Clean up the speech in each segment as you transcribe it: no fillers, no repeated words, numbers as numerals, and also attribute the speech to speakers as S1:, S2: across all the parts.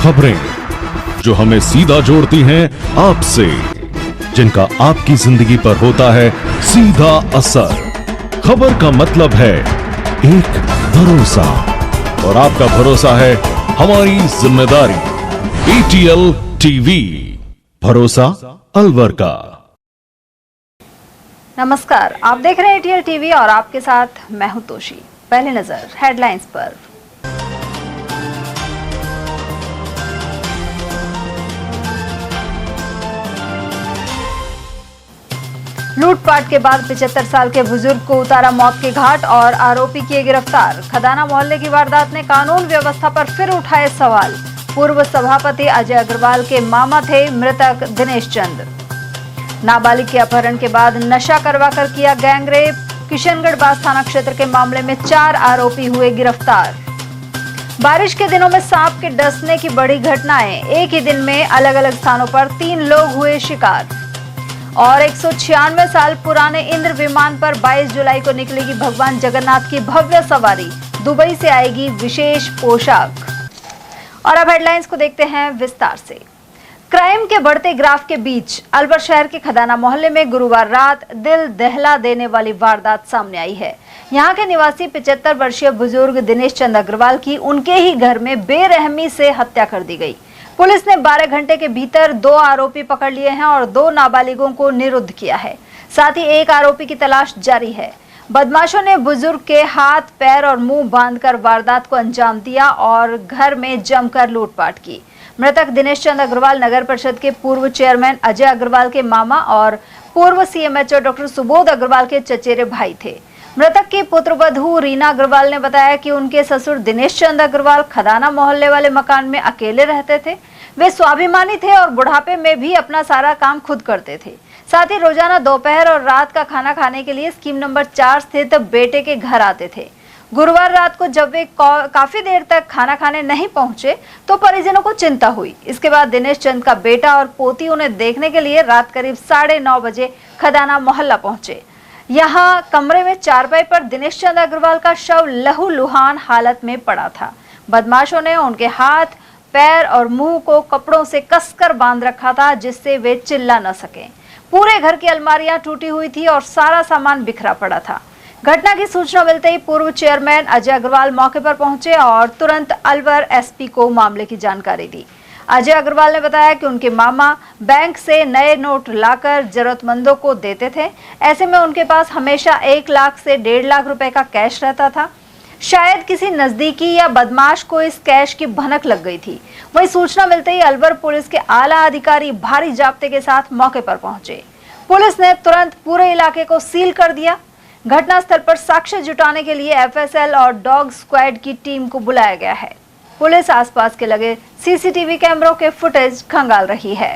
S1: खबरें जो हमें सीधा जोड़ती हैं आपसे, जिनका आपकी जिंदगी पर होता है सीधा असर। खबर का मतलब है एक भरोसा, और आपका भरोसा है हमारी जिम्मेदारी। ATL टीवी, भरोसा अलवर का।
S2: नमस्कार, आप देख रहे हैं ATL टीवी और आपके साथ मैं हूं तोशी। पहले नजर हेडलाइंस पर। लूटपाट के बाद 75 साल के बुजुर्ग को उतारा मौत के घाट और आरोपी किए गिरफ्तार। खदाना मोहल्ले की वारदात ने कानून व्यवस्था पर फिर उठाए सवाल। पूर्व सभापति अजय अग्रवाल के मामा थे मृतक दिनेश चंद। नाबालिग के अपहरण के बाद नशा करवाकर किया गैंगरेप। किशनगढ़ बास थाना क्षेत्र के मामले में 4 आरोपी हुए गिरफ्तार। बारिश के दिनों में सांप के डसने की बड़ी घटनाएं। एक ही दिन में अलग अलग स्थानों पर 3 लोग हुए शिकार। और 196 साल पुराने इंद्र विमान पर 22 जुलाई को निकलेगी भगवान जगन्नाथ की भव्य सवारी। दुबई से आएगी विशेष पोशाक। और अब हेडलाइंस को देखते हैं विस्तार से। क्राइम के बढ़ते ग्राफ के बीच अलवर शहर के खदाना मोहल्ले में गुरुवार रात दिल दहला देने वाली वारदात सामने आई है। यहां के निवासी 75 वर्षीय बुजुर्ग दिनेश चंद अग्रवाल की उनके ही घर में बेरहमी से हत्या कर दी गई। पुलिस ने 12 घंटे के भीतर 2 आरोपी पकड़ लिए हैं और 2 नाबालिगों को निरुद्ध किया है। साथ ही एक आरोपी की तलाश जारी है। बदमाशों ने बुजुर्ग के हाथ, पैर और मुंह बांधकर वारदात को अंजाम दिया और घर में जमकर लूटपाट की। मृतक दिनेश चंद अग्रवाल नगर परिषद के पूर्व चेयरमैन अजय अग्रवाल के मामा और पूर्व CMHO डॉक्टर सुबोध अग्रवाल के चचेरे भाई थे। मृतक की पुत्रवधू रीना अग्रवाल ने बताया कि उनके ससुर दिनेश चंद अग्रवाल खदाना मोहल्ले वाले मकान में अकेले रहते थे। वे स्वाभिमानी थे और बुढ़ापे में भी अपना सारा काम खुद करते थे। साथ ही रोजाना दोपहर और रात का खाना खाने के लिए स्कीम नंबर 4 स्थित बेटे के घर आते थे। गुरुवार रात को जब वे काफी देर तक खाना खाने नहीं पहुंचे तो परिजनों को चिंता हुई। इसके बाद दिनेश चंद का बेटा और पोती उन्हें देखने के लिए रात करीब 9:30 बजे खदाना मोहल्ला पहुंचे। यहाँ कमरे में चारपाई पर दिनेश चंद अग्रवाल का शव लहूलुहान हालत में पड़ा था। बदमाशों ने उनके हाथ, पैर और मुंह को कपड़ों से कसकर बांध रखा था जिससे वे चिल्ला न सकें। पूरे घर की अलमारियां टूटी हुई थी और सारा सामान बिखरा पड़ा था। घटना की सूचना मिलते ही पूर्व चेयरमैन अजय अग्रवाल मौके पर पहुंचे और तुरंत अलवर SP को मामले की जानकारी दी। अजय अग्रवाल ने बताया कि उनके मामा बैंक से नए नोट लाकर जरूरतमंदों को देते थे। ऐसे में उनके पास हमेशा 1 लाख से 1.5 लाख रुपए का कैश रहता था। शायद किसी नजदीकी या बदमाश को इस कैश की भनक लग गई थी। वही सूचना मिलते ही अलवर पुलिस के आला अधिकारी भारी जाब्ते के साथ मौके पर पहुंचे। पुलिस ने तुरंत पूरे इलाके को सील कर दिया। घटनास्थल पर साक्ष्य जुटाने के लिए FSL और डॉग स्क्वाड की टीम को बुलाया गया है। पुलिस आसपास के लगे CCTV कैमरों के फुटेज खंगाल रही है।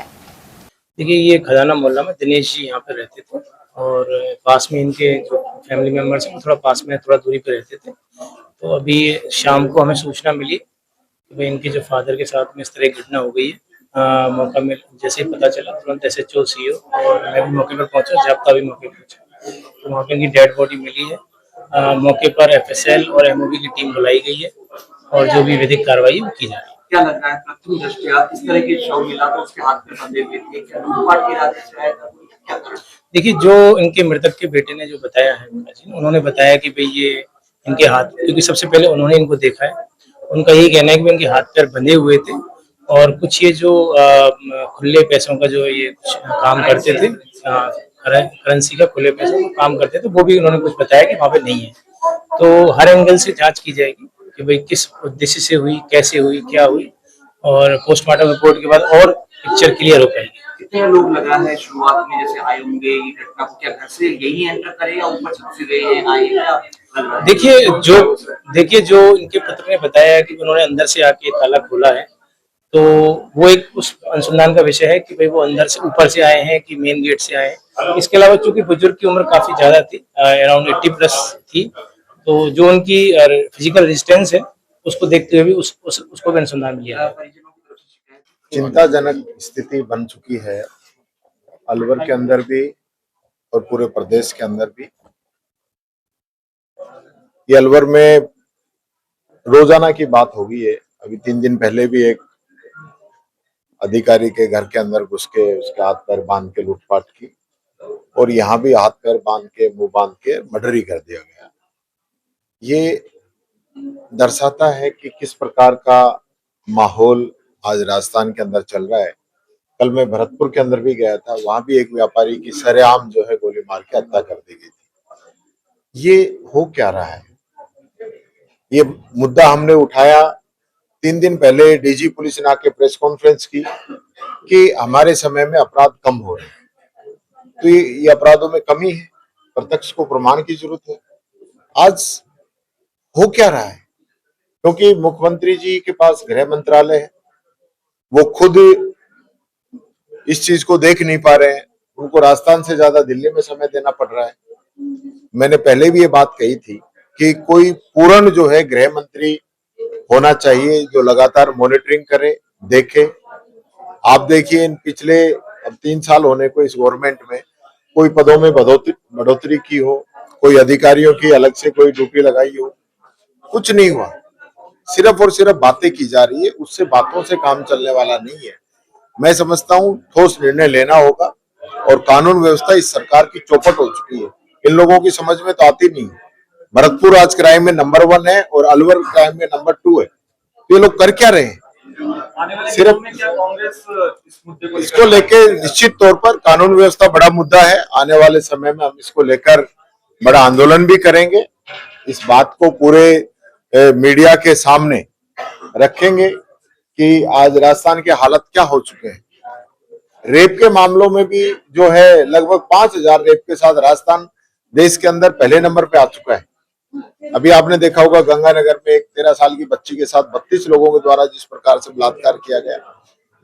S3: देखिए, ये खजाना मोहल्ला में दिनेश जी यहाँ पे रहते थे और पास में इनके जो फैमिली मेंबर्स हैं थोड़ा पास में, थोड़ा दूरी पे रहते थे। तो अभी शाम को हमें सूचना मिली कि भाई इनके जो फादर के साथ में इस तरह की घटना हो गई है। मौका में जैसे ही पता चला तुरंत SHO CO और मैं भी मौके पर पहुंचा, जाब्ता भी मौके पर पहुंचा। तो वहाँ पे इनकी डेड बॉडी मिली है। मौके पर FSL और MOB की टीम बुलाई गई है और जो भी विधिक कार्रवाई वो की जा रही है।
S4: क्या लग रहा है प्रथम दृष्टया इस तरह के शव मिला तो उसके हाथ में बंधे हुए थे, क्या लूटपाट के इरादे से आया था? क्या था?
S3: देखिए, जो इनके मृतक के बेटे ने जो बताया है, उन्होंने बताया कि भाई ये इनके हाथ, क्योंकि सबसे पहले उन्होंने इनको देखा है, उनका यही कहना है कि इनके हाथ पैर बंधे हुए थे और कुछ ये जो खुले पैसों का जो ये काम करते थे, करेंसी का खुले पैसों का काम करते थे, वो भी उन्होंने कुछ बताया कि वहाँ पे नहीं है। तो हर एंगल से जांच की जाएगी कि भाई किस उद्देश्य से हुई, कैसे हुई, क्या हुई, और पोस्टमार्टम रिपोर्ट के बाद और पिक्चर क्लियर हो पाएगी।
S4: कितने लोग लगा है शुरुआत में जैसे आए होंगे ये घटना को, क्या घर से यही एंटर करे या ऊपर छत से गए आए क्या?
S3: देखिए जो इनके पुत्र ने बताया है कि उन्होंने अंदर से आके ताला खोला है, तो वो एक उस अनुसंधान का विषय है कि भाई वो अंदर से ऊपर से आए हैं कि मेन गेट से आए हैं। इसके अलावा चूंकि बुजुर्ग की उम्र काफी ज्यादा थी, अराउंड 80+ थी, तो जो उनकी फिजिकल रेजिस्टेंस है उसको देखते हुए भी उसको भी अनुसंधान किया है।
S5: चिंताजनक स्थिति बन चुकी है अलवर के अंदर भी और पूरे प्रदेश के अंदर भी। ये अलवर में रोजाना की बात हो गई है। अभी 3 दिन पहले भी एक अधिकारी के घर के अंदर घुस के उसके हाथ पैर बांध के लूटपाट की और यहाँ भी हाथ पैर बांध के मुंह बांध के मर्डर ही कर दिया गया। ये दर्शाता है कि किस प्रकार का माहौल आज राजस्थान के अंदर चल रहा है। कल मैं भरतपुर के अंदर भी गया था, वहां भी एक व्यापारी की सरेआम जो है गोली मार के हत्या कर दी गई थी। ये हो क्या रहा है? ये मुद्दा हमने उठाया 3 दिन पहले, डीजी पुलिस ने आके प्रेस कॉन्फ्रेंस की कि हमारे समय में अपराध कम हो रहे हैं। तो ये अपराधों में कमी है, प्रत्यक्ष को प्रमाण की जरूरत है। आज हो क्या रहा है? क्योंकि मुख्यमंत्री जी के पास गृह मंत्रालय है, वो खुद इस चीज को देख नहीं पा रहे हैं। उनको राजस्थान से ज्यादा दिल्ली में समय देना पड़ रहा है। मैंने पहले भी ये बात कही थी कि कोई पूर्ण जो है गृह मंत्री होना चाहिए जो लगातार मॉनिटरिंग करे, देखे। आप देखिए इन पिछले अब 3 साल होने को इस गवर्नमेंट में कोई पदों में बढ़ोतरी की हो, कोई अधिकारियों की अलग से कोई ड्यूटी लगाई हो, कुछ नहीं हुआ। सिर्फ और सिर्फ बातें की जा रही है, उससे बातों से काम चलने वाला नहीं है। मैं समझता हूँ ठोस निर्णय लेना होगा और कानून व्यवस्था इस सरकार की चौपट हो चुकी है। इन लोगों की समझ में तो आती नहीं। भरतपुर आज क्राइम में नंबर 1 है और अलवर क्राइम में नंबर 2 है। तो ये लोग कर क्या रहे हैं? सिर्फ
S4: कांग्रेस इस मुद्दे को
S5: इसको लेके निश्चित तौर पर कानून व्यवस्था बड़ा मुद्दा है। आने वाले समय में हम इसको लेकर बड़ा आंदोलन भी करेंगे। इस बात को पूरे मीडिया के सामने रखेंगे कि आज राजस्थान के हालत क्या हो चुके हैं। रेप के मामलों में भी जो है लगभग 5000 रेप के साथ राजस्थान देश के अंदर पहले नंबर पे आ चुका है। अभी आपने देखा होगा गंगानगर में एक 13 साल की बच्ची के साथ 32 लोगों के द्वारा जिस प्रकार से बलात्कार किया गया,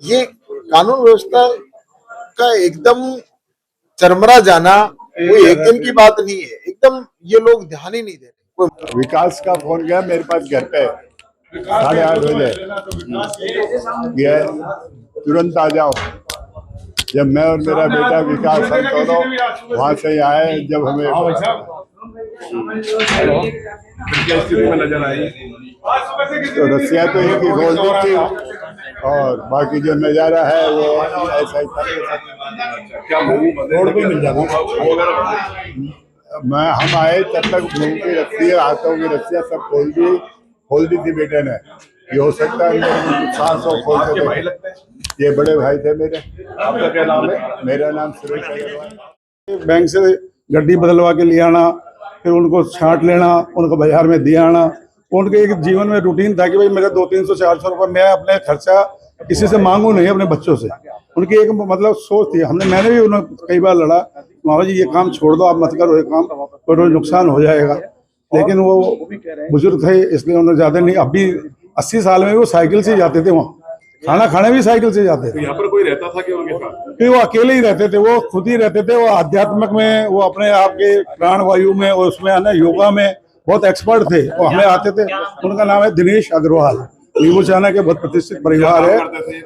S5: ये कानून व्यवस्था का एकदम चरमरा जाना कोई एक दिन की बात नहीं है। एकदम ये लोग ध्यान ही नहीं दे रहे।
S6: विकास का फोन गया मेरे पास घर पे 8:30 बजे, ये तुरंत आ जाओ। जब मैं और मेरा बेटा विकास हम दोनों वहां से आए, जब हमें
S7: क्या स्थिति में नजर आई?
S6: तो रस्सियाँ तो एक ही खोल दी थी और बाकी जो नजारा है वो ऐसा ही था।
S7: क्या रोड पे मिल जाता?
S6: हम आए तब तक मुंह की रस्सियाँ, हाथों की रस्सियाँ सब खोल दी थी बेटे ने। ये हो सकता है मेरे 700 खोल के। ये बड़े भाई थे मेरे।
S7: आपका क्या नाम है?
S6: मेरा नाम सुरेश अग्रवाल।
S8: बैंक से गड्डी बदलवा के ले आना, फिर उनको छांट लेना, उनको बाजार में दिया आना। उनके एक जीवन में रूटीन था कि भाई मेरे 200-300-400 रुपये मैं अपने खर्चा किसी से मांगू नहीं, अपने बच्चों से। उनकी एक मतलब सोच थी। मैंने भी उन्हें कई बार लड़ा, मामा जी ये काम छोड़ दो, आप मत करो ये काम, तो नुकसान हो जाएगा। लेकिन वो बुजुर्ग थे इसलिए उन्होंने ज्यादा नहीं। अभी 80 साल में वो साइकिल से जाते थे, वहाँ खाना खाने भी साइकिल से जाते थे।
S7: यहाँ पर कोई रहता था कि उनके साथ?
S8: फिर वो अकेले ही रहते थे, वो खुद ही रहते थे। वो आध्यात्मिक में, वो अपने आप के प्राण वायु में और उसमें है ना योगा में बहुत एक्सपर्ट थे। वो हमें आते थे। उनका नाम है दिनेश अग्रवाल। नींबू चाना के बहुत प्रतिष्ठित परिवार है।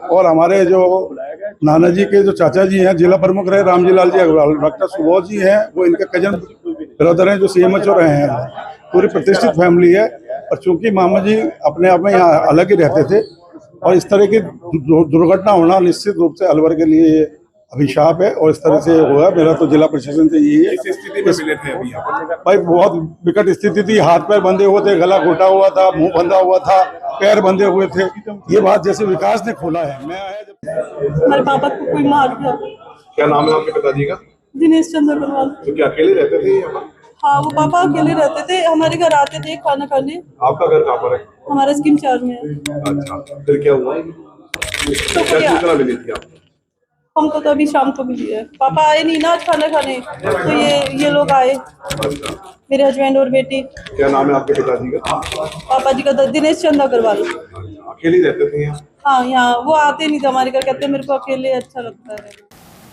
S8: और हमारे जो नाना जी के जो चाचा जी हैं, जिला प्रमुख रहे रामजी लाल जी अग्रवाल, डॉक्टर सुबोध जी हैं, वो इनके कजन ब्रदर हैं जो CMHO रहे हैं। पूरी प्रतिष्ठित फैमिली है। और चूंकि मामा जी अपने आप में यहाँ अलग ही रहते थे और इस तरह की दुर्घटना होना निश्चित रूप से अलवर के लिए अभिशाप है। और इस तरह से हुआ। मेरा तो जिला प्रशासन से यही है।
S7: इस स्थिति में मिले थे अभी यहाँ पर?
S8: भाई बहुत विकट स्थिति थी। हाथ पैर बंधे हुए थे, गला घोटा हुआ था, मुंह बंधा हुआ था, पैर बंधे हुए थे। ये बात जैसे विकास ने खोला है। मैं आया जब
S9: हमारे पापा को कोई मार गया।
S7: क्या नाम है आपके पिताजी का?
S9: दिनेश चंद्र अग्रवाल।
S7: तो क्या अकेले रहते थे यहाँ पर?
S9: हाँ, वो पापा अकेले रहते थे, हमारे घर आते थे खाना खाने।
S7: आपका घर कहाँ पर है?
S9: हमारा स्कीम 4 में है।
S7: अच्छा, फिर क्या हुआ?
S9: तो
S7: क्या सूचना मिली थी आपको?
S9: हमको तो अभी शाम को मिली है। पापा आए नहीं ना आज खाना खाने, तो ये लोग आए।
S7: अच्छा,
S9: मेरे हस्बैंड और बेटी।
S7: क्या नाम है आपके पिताजी का?
S9: पापा जी का दिनेश चंद्र अग्रवाल।
S7: अकेले रहते थे यहाँ?
S9: हाँ, यहाँ वो आते नहीं थे हमारे घर। कहते मेरे को अकेले अच्छा लगता है।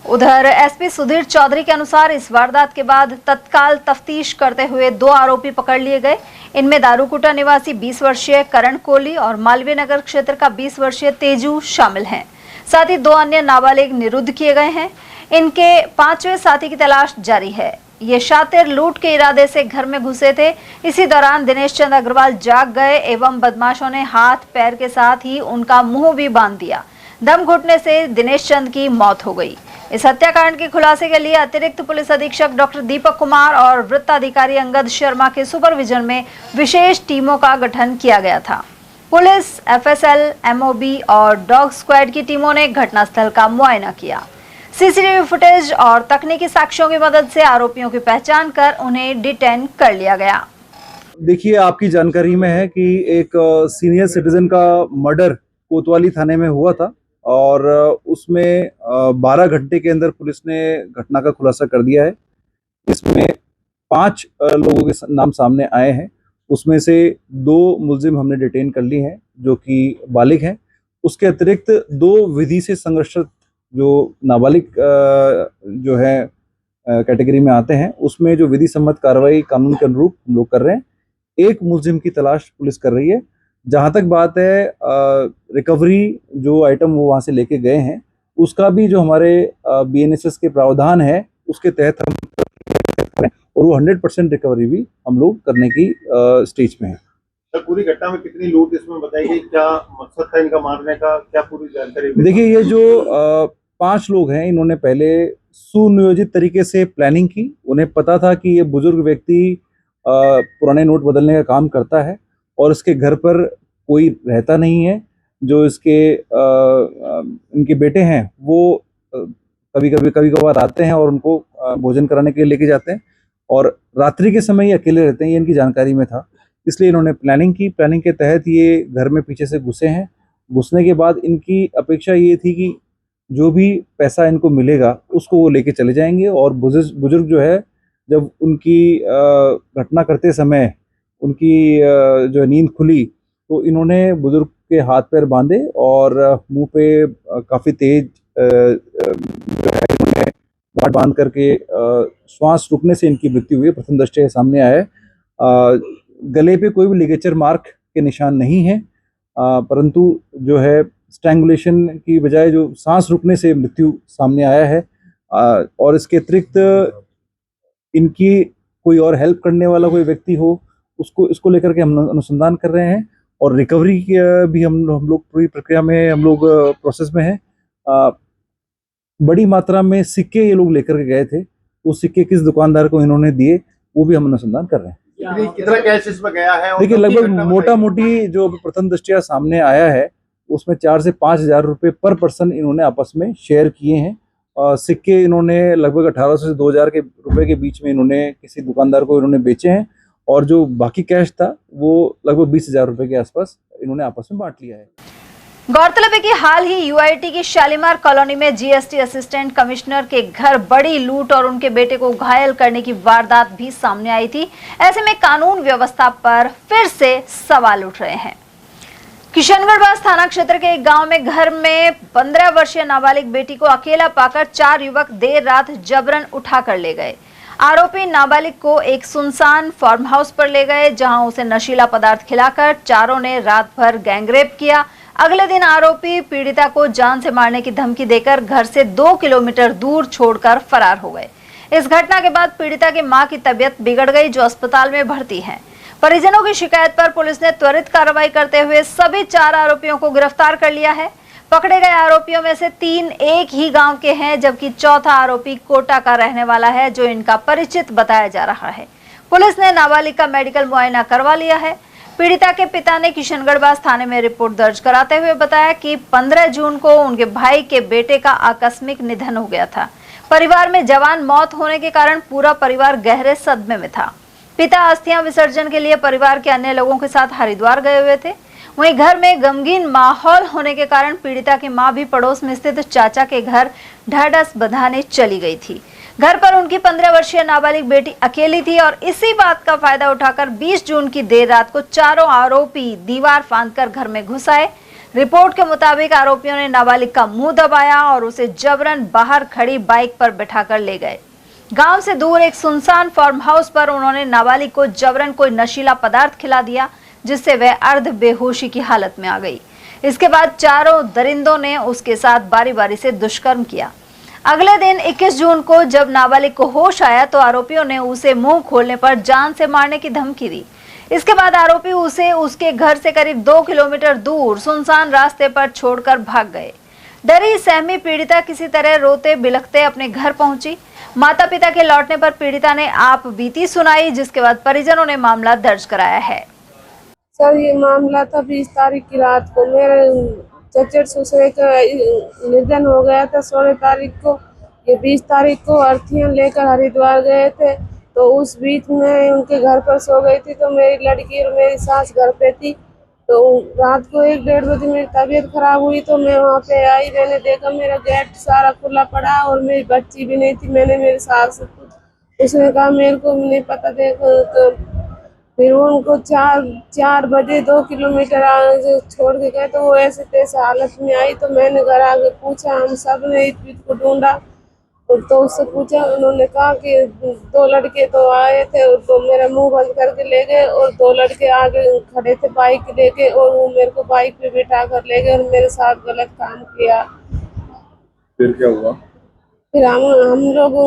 S2: उधर एसपी सुधीर चौधरी के अनुसार इस वारदात के बाद तत्काल तफ्तीश करते हुए 2 आरोपी पकड़ लिए गए। इनमें दारूकुटा निवासी 20 वर्षीय करण कोहली और मालवीय नगर क्षेत्र का 20 वर्षीय तेजू शामिल हैं। साथ ही 2 अन्य नाबालिग निरुद्ध किए गए हैं। इनके 5वें साथी की तलाश जारी है। ये शातिर लूट के इरादे से घर में घुसे थे। इसी दौरान दिनेश चंद्र अग्रवाल जाग गए एवं बदमाशों ने हाथ पैर के साथ ही उनका मुंह भी बांध दिया। दम घुटने से दिनेश चंद की मौत हो गई। इस हत्याकांड के खुलासे के लिए अतिरिक्त पुलिस अधीक्षक डॉक्टर दीपक कुमार और वृत्ताधिकारी अंगद शर्मा के सुपरविजन में विशेष टीमों का गठन किया गया था। पुलिस, एफएसएल, एमओबी और डॉग स्क्वाड की टीमों ने घटनास्थल का मुआयना किया। सीसीटीवी फुटेज और तकनीकी साक्ष्यों की मदद से आरोपियों की पहचान कर उन्हें डिटेन कर लिया गया।
S10: देखिए, आपकी जानकारी में है कि एक सीनियर सिटीजन का मर्डर कोतवाली थाने में हुआ था और उसमें 12 घंटे के अंदर पुलिस ने घटना का खुलासा कर दिया है। इसमें 5 लोगों के नाम सामने आए हैं। उसमें से 2 मुलजिम हमने डिटेन कर ली हैं जो कि बालिग हैं। उसके अतिरिक्त 2 विधि से संघर्षित जो नाबालिग जो है कैटेगरी में आते हैं, उसमें जो विधि सम्मत कार्रवाई कानून के अनुरूप हम लोग कर रहे हैं। एक मुलजिम की तलाश पुलिस कर रही है। जहाँ तक बात है रिकवरी जो आइटम वो वहाँ से लेके गए हैं, उसका भी जो हमारे बीएनएसएस के प्रावधान है उसके तहत हम और वो 100% रिकवरी भी हम लोग करने की स्टेज में है।
S7: सर, पूरी घटना में कितनी लूट इसमें बताई गई, क्या मकसद था इनका मारने का, क्या पूरी जानकारी?
S10: देखिए, ये जो 5 लोग हैं, इन्होंने पहले सुनियोजित तरीके से प्लानिंग की। उन्हें पता था कि ये बुजुर्ग व्यक्ति पुराने नोट बदलने का काम करता है और इसके घर पर कोई रहता नहीं है। जो इसके इनके बेटे हैं वो कभी कभार आते हैं और उनको भोजन कराने के लिए लेके जाते हैं और रात्रि के समय ये अकेले रहते हैं। ये इनकी जानकारी में था, इसलिए इन्होंने प्लानिंग की। प्लानिंग के तहत ये घर में पीछे से घुसे हैं। घुसने के बाद इनकी अपेक्षा ये थी कि जो भी पैसा इनको मिलेगा उसको वो लेके चले जाएंगे और बुजुर्ग जो है, जब उनकी घटना करते समय उनकी जो नींद खुली तो इन्होंने बुजुर्ग के हाथ पैर बांधे और मुंह पे काफ़ी तेज जो है इन्होंने गांठ बांध करके श्वास रुकने से इनकी मृत्यु हुई। प्रथम दृष्टया के सामने आया है। गले पे कोई भी लिगेचर मार्क के निशान नहीं है, परंतु जो है स्ट्रैंगुलेशन की बजाय जो सांस रुकने से मृत्यु सामने आया है। और इसके अतिरिक्त इनकी कोई और हेल्प करने वाला कोई व्यक्ति हो, इसको लेकर के हम अनुसंधान कर रहे हैं और रिकवरी भी हम लोग पूरी प्रक्रिया में हम लोग प्रोसेस में हैं। बड़ी मात्रा में सिक्के ये लोग लेकर के गए थे। वो सिक्के किस दुकानदार को इन्होंने दिए वो भी हम अनुसंधान कर रहे हैं।
S7: कितना कैश इसमें गया है?
S10: देखिए, लगभग मोटा मोटी जो प्रथम दृष्टया सामने आया है उसमें 4 से 5 हज़ार रुपये पर पर्सन इन्होंने आपस में शेयर किए हैं। सिक्के इन्होंने लगभग 1800 से 2000 के रुपए के बीच में इन्होंने किसी दुकानदार को इन्होंने बेचे हैं और जो बाकी कैश था वो लगभग 20,000 रुपए के आसपास इन्होंने आपस में बांट लिया है।
S2: गौरतलब है कि हाल ही यूआईटी की शालीमार कॉलोनी में जीएसटी असिस्टेंट कमिश्नर के घर बड़ी लूट और उनके बेटे को घायल करने की वारदात भी सामने आई थी। ऐसे में कानून व्यवस्था पर फिर से सवाल उठ रहे हैं। किशनगढ़ थाना क्षेत्र के एक गांव में घर में 15 वर्षीय नाबालिग बेटी को अकेला पाकर 4 युवक देर रात जबरन उठा कर ले गए। आरोपी नाबालिग को एक सुनसान फार्म हाउस पर ले गए, जहां उसे नशीला पदार्थ खिलाकर चारों ने रात भर गैंगरेप किया। अगले दिन आरोपी पीड़िता को जान से मारने की धमकी देकर घर से 2 किलोमीटर दूर छोड़कर फरार हो गए। इस घटना के बाद पीड़िता की मां की तबीयत बिगड़ गई, जो अस्पताल में भर्ती है। परिजनों की शिकायत पर पुलिस ने त्वरित कार्रवाई करते हुए सभी 4 आरोपियों को गिरफ्तार कर लिया है। पकड़े गए आरोपियों में से 3 एक ही गांव के हैं, जबकि चौथा आरोपी कोटा का रहने वाला है, जो इनका परिचित बताया जा रहा है। पुलिस ने नाबालिग का मेडिकल मुआयना करवा लिया है। पीड़िता के पिता ने किशनगढ़ थाने में रिपोर्ट दर्ज कराते हुए बताया कि 15 जून को उनके भाई के बेटे का आकस्मिक निधन हो गया था। परिवार में जवान मौत होने के कारण पूरा परिवार गहरे सदमे में था। पिता अस्थियां विसर्जन के लिए परिवार के अन्य लोगों के साथ हरिद्वार गए हुए थे। वहीं घर में गमगीन माहौल होने के कारण पीड़िता की मां भी पड़ोस में स्थित चाचा के घर ढाढ़स बंधाने चली गई थी। घर पर उनकी 15 वर्षीय नाबालिग बेटी अकेली थी और इसी बात का फायदा उठाकर 20 जून की देर रात को चारों आरोपी दीवार फांदकर घर में घुस आए। रिपोर्ट के मुताबिक आरोपियों ने नाबालिग का मुंह दबाया और उसे जबरन बाहर खड़ी बाइक पर बैठाकर ले गए। गांव से दूर एक सुनसान फार्म हाउस पर उन्होंने नाबालिग को जबरन कोई नशीला पदार्थ खिला दिया, जिससे वह अर्ध बेहोशी की हालत में आ गई। इसके बाद चारों दरिंदों ने उसके साथ बारी बारी से दुष्कर्म किया। अगले दिन 21 जून को जब नाबालिग को होश आया तो आरोपियों ने उसे मुंह खोलने पर जान से मारने की धमकी दी। इसके बाद आरोपी उसे उसके घर से करीब 2 किलोमीटर दूर सुनसान रास्ते पर छोड़कर भाग गए। डरी सहमी पीड़िता किसी तरह रोते बिलखते अपने घर पहुंची। माता पिता के लौटने पर पीड़िता ने आप बीती सुनाई, जिसके बाद परिजनों ने मामला दर्ज कराया है।
S11: सर, ये मामला था 20 तारीख की रात को। मेरे चचेर ससुर का निधन हो गया था 16 तारीख को। ये 20 तारीख को अर्थियां लेकर हरिद्वार गए थे, तो उस बीच में उनके घर पर सो गई थी। तो मेरी लड़की और मेरी सास घर पे थी। तो रात को 1-1:30 बजे मेरी तबीयत खराब हुई, तो मैं वहाँ पे आई। मैंने देखा मेरा गेट सारा खुला पड़ा और मेरी बच्ची भी नहीं थी। मैंने मेरी सास से पूछा, उसने कहा मेरे को नहीं पता। देखो तो फिर उनको 4 बजे 2 किलोमीटर छोड़ के गए, तो वो ऐसे तैसे हालत में आई। तो मैंने घर आके पूछा, हम सब ने इसको ढूंढा, तो उससे पूछा। उन्होंने कहा कि 2 लड़के तो आए थे, तो मेरा मुंह बंद करके ले गए, और 2 लड़के आगे खड़े थे बाइक लेके, और वो मेरे को बाइक पे बिठा कर ले गए और मेरे साथ गलत काम किया।
S7: फिर क्या हुआ?
S11: फिर हम लोग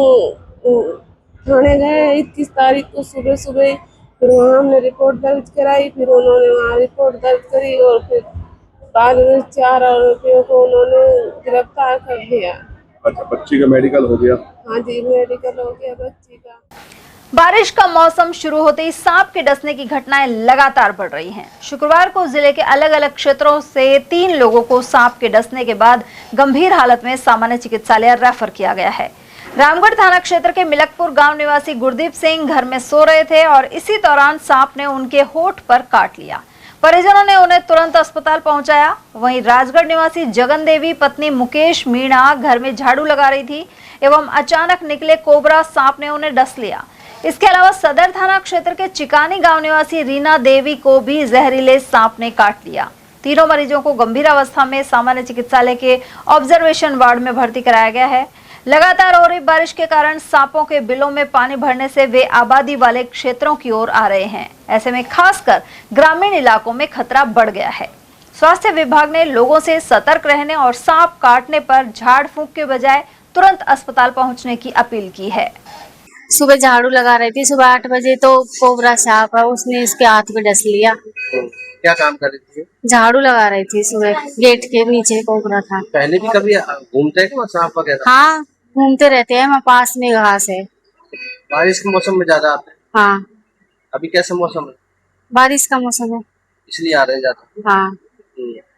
S11: थाने गए 21 तारीख को सुबह। फिर वहाँ हमने रिपोर्ट दर्ज कराई। फिर उन्होंने वहाँ रिपोर्ट दर्ज करी, और फिर बाद में 4 आरोपियों को उन्होंने गिरफ्तार कर लिया।
S7: अच्छा, बच्ची का मेडिकल हो गया?
S11: हाँ जी, मेडिकल हो गया बच्ची का।
S2: बारिश का मौसम शुरू होते ही सांप के डसने की घटनाएं लगातार बढ़ रही हैं। शुक्रवार को जिले के अलग अलग क्षेत्रों से 3 लोगों को सांप के डसने के बाद गंभीर हालत में सामान्य चिकित्सालय रेफर किया गया है। रामगढ़ थाना क्षेत्र के मिलकपुर गांव निवासी गुरदीप सिंह घर में सो रहे थे और इसी दौरान सांप ने उनके होठ पर काट लिया। परिजनों ने उन्हें तुरंत अस्पताल पहुंचाया। वहीं राजगढ़ निवासी जगन देवी पत्नी मुकेश मीणा घर में झाड़ू लगा रही थी एवं अचानक निकले कोबरा सांप ने उन्हें डस लिया। इसके अलावा सदर थाना क्षेत्र के चिकानी गांव निवासी रीना देवी को भी जहरीले सांप ने काट लिया। तीनों मरीजों को गंभीर अवस्था में सामान्य चिकित्सालय के ऑब्जर्वेशन वार्ड में भर्ती कराया गया है। लगातार हो रही बारिश के कारण सांपों के बिलों में पानी भरने से वे आबादी वाले क्षेत्रों की ओर आ रहे हैं। ऐसे में खासकर ग्रामीण इलाकों में खतरा बढ़ गया है। स्वास्थ्य विभाग ने लोगों से सतर्क रहने और सांप काटने पर झाड़ फूंक के बजाय तुरंत अस्पताल पहुंचने की अपील की है।
S12: सुबह झाड़ू लगा रही थी, सुबह 8 बजे तो कोबरा सांप है, उसने इसके हाथ पे डस लिया।
S4: क्या काम कर रही थी?
S12: झाड़ू लगा रही थी, सुबह गेट के नीचे कोबरा था।
S4: पहले भी कभी घूमते हैं सांप वगैरह?
S12: हाँ, घूमते रहते हैं। वहाँ पास में घास है।
S4: बारिश के मौसम में ज्यादा आते हैं?
S12: हाँ।
S4: अभी कैसा मौसम है?
S12: बारिश का मौसम है,
S4: इसलिए आ रहे हैं ज्यादा।
S12: हाँ।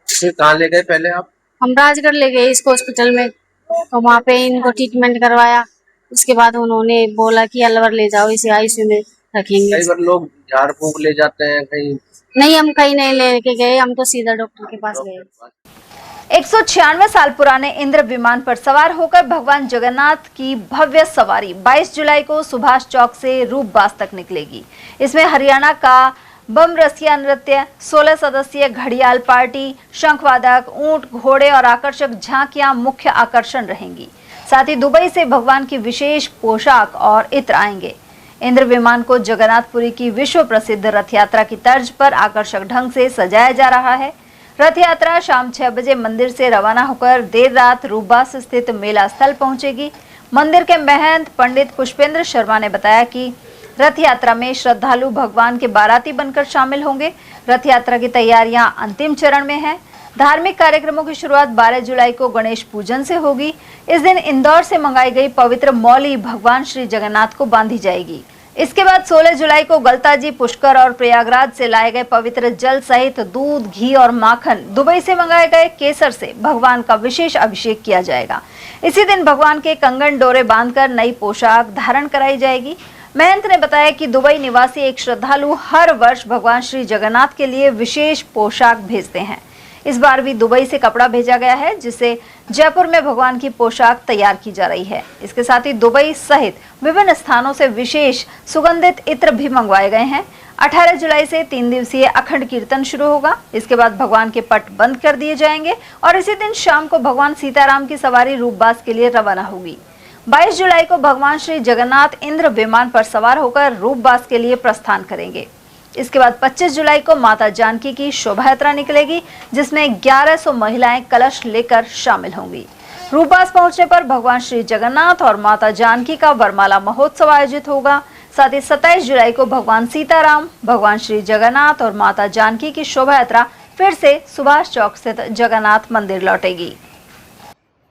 S4: फिर कहाँ ले गए पहले आप?
S12: हम राजगढ़ ले गए इसको हॉस्पिटल में, तो वहाँ पे इनको ट्रीटमेंट करवाया। उसके बाद उन्होंने बोला कि अलवर ले जाओ, इसे आईसीयू में रखेंगे।
S4: कई बार लोग झाड़ फूंक ले जाते हैं कहीं।
S12: नहीं, हम कहीं नहीं लेके गए, हम तो सीधा डॉक्टर के पास गए।
S2: 196 साल पुराने इंद्र विमान पर सवार होकर भगवान जगन्नाथ की भव्य सवारी 22 जुलाई को सुभाष चौक से रूपबास तक निकलेगी। इसमें हरियाणा का बम रसिया नृत्य, 16 सदस्यीय घड़ियाल पार्टी, शंखवादक, ऊंट, घोड़े और आकर्षक झांकियां मुख्य आकर्षण रहेंगी। साथ ही दुबई से भगवान की विशेष पोशाक और इत्र आएंगे। इंद्र विमान को जगन्नाथपुरी की विश्व प्रसिद्ध रथ यात्रा की तर्ज पर आकर्षक ढंग से सजाया जा रहा है। रथ यात्रा शाम 6 बजे मंदिर से रवाना होकर देर रात रूपबास स्थित मेला स्थल पहुंचेगी। मंदिर के महंत पंडित पुष्पेंद्र शर्मा ने बताया कि रथ यात्रा में श्रद्धालु भगवान के बाराती बनकर शामिल होंगे। रथ यात्रा की तैयारियां अंतिम चरण में है। धार्मिक कार्यक्रमों की शुरुआत 12 जुलाई को गणेश पूजन से होगी। इस दिन इंदौर से मंगाई गई पवित्र मौली भगवान श्री जगन्नाथ को बांधी जाएगी। इसके बाद 16 जुलाई को गलताजी, पुष्कर और प्रयागराज से लाए गए पवित्र जल सहित दूध, घी और माखन, दुबई से मंगाए गए केसर से भगवान का विशेष अभिषेक किया जाएगा। इसी दिन भगवान के कंगन डोरे बांधकर नई पोशाक धारण कराई जाएगी। महंत ने बताया कि दुबई निवासी एक श्रद्धालु हर वर्ष भगवान श्री जगन्नाथ के लिए विशेष पोशाक भेजते हैं। इस बार भी दुबई से कपड़ा भेजा गया है, जिससे जयपुर में भगवान की पोशाक तैयार की जा रही है। इसके साथ ही दुबई सहित विभिन्न स्थानों से विशेष सुगंधित इत्र भी मंगवाए गए हैं। 18 जुलाई से 3 दिवसीय अखंड कीर्तन शुरू होगा। इसके बाद भगवान के पट बंद कर दिए जाएंगे और इसी दिन शाम को भगवान सीताराम की सवारी रूपबास के लिए रवाना होगी। 22 जुलाई को भगवान श्री जगन्नाथ इंद्र विमान पर सवार होकर रूपबास के लिए प्रस्थान करेंगे। इसके बाद 25 जुलाई को माता जानकी की शोभा यात्रा निकलेगी, जिसमें 1100 महिलाएं कलश लेकर शामिल होंगी। रूपबास पहुंचने पर भगवान श्री जगन्नाथ और माता जानकी का वरमाला महोत्सव आयोजित होगा। साथ ही 27 जुलाई को भगवान सीताराम, भगवान श्री जगन्नाथ और माता जानकी की शोभा यात्रा फिर से सुभाष चौक स्थित जगन्नाथ मंदिर लौटेगी।